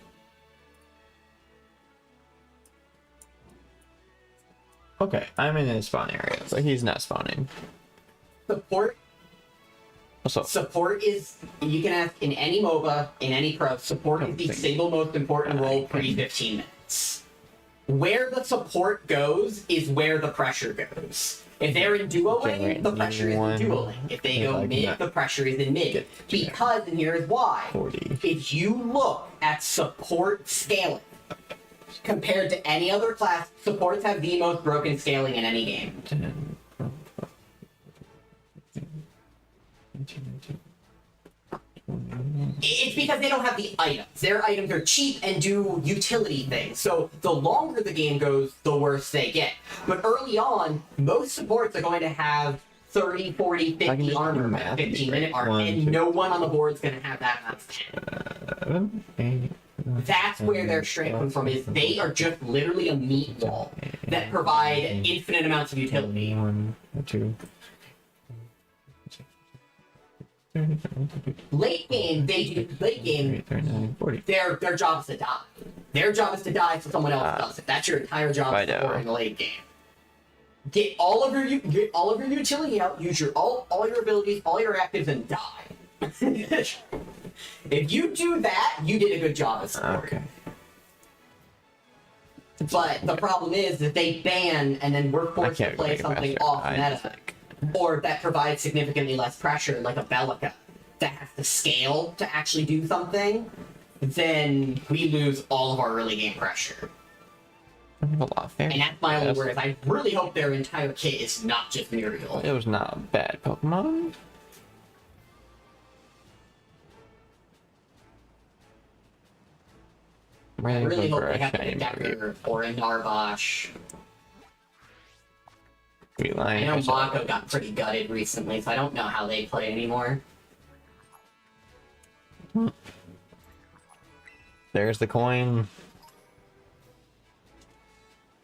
Okay, I'm in his spawn area, so he's not spawning. Support What's up? Support is, you can ask in any MOBA, in any pro, support is the single most important role pre-15 minutes. Where the support goes is where the pressure goes. If they're in duo lane, the pressure is in duo lane. If they go mid, the pressure is in mid. Because, and here's why. 40. If you look at support scaling, compared to any other class, supports have the most broken scaling in any game. 10, 12, 19, 20. It's because they don't have the items. Their items are cheap and do utility things. So the longer the game goes, the worse they get. But early on, most supports are going to have 30, 40, 50 armor by a 15-minute arc, and no one on the board is going to have that amount of 10. That's where their strength comes from, is they are just literally a meat wall that provide infinite amounts of utility. 1, 2. Late game, their job is to die. Their job is to die so someone else does it. That's your entire job in the late game. Get all of your utility out, use your all your abilities, all your actives, and die. If you do that, you did a good job as support. Okay. But the problem is that they ban, and then we're forced to play something off meta, or that provides significantly less pressure, like a Bellica, that has to scale to actually do something, then we lose all of our early game pressure. And that's my only word, is I really hope their entire kit is not just Muriel. It was not a bad Pokemon. I really hope they have a Decker or a Narbash. I know Mako got pretty gutted recently, so I don't know how they play anymore. There's the coin.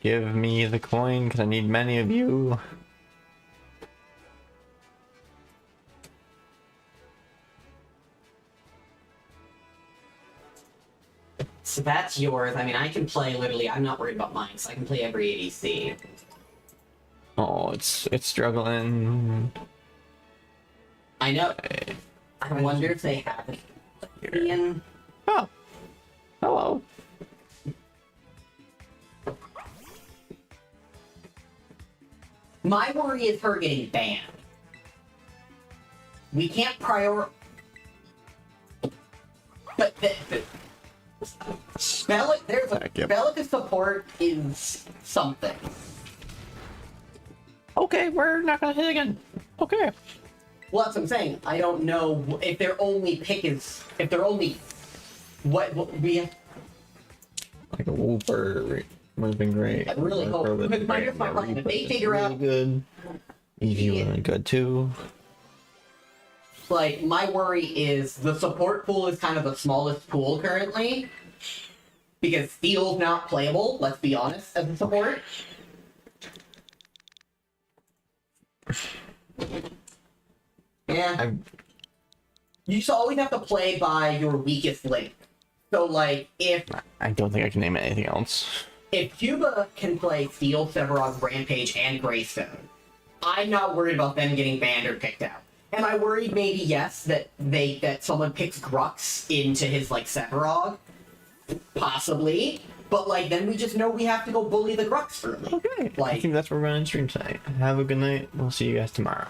Give me the coin, because I need many of you. So that's yours. I mean, I can play literally, I'm not worried about mine, so I can play every ADC. Oh, it's struggling. I know. I wonder if they have it. Ian. Oh. Hello. My worry is her getting banned. We can't prior... But Bellica support is something. Okay, we're not gonna hit again. Okay. Well, that's what I'm saying. I don't know if their only pick is... If their only... What we... Like a Wooper would have been great. I really hope. Wooper would've been Because great. my Yeah, problem, if they Reaper's figure out, really good. Eevee would have been good too. like, my worry is the support pool is kind of the smallest pool currently. Because Steel's not playable, let's be honest, as a support. Yeah. You just always have to play by your weakest link. So, like, if I don't think I can name anything else. Cuba can play Steel, Sevarog, Rampage, and Greystone, I'm not worried about them getting banned or picked out. Am I worried? Maybe yes, that someone picks Grux into his like Sevarog, possibly. But like then we just know we have to go bully the Grux for a bit. Okay. I Like think that's what we're going to stream tonight. Have a good night. We'll see you guys tomorrow.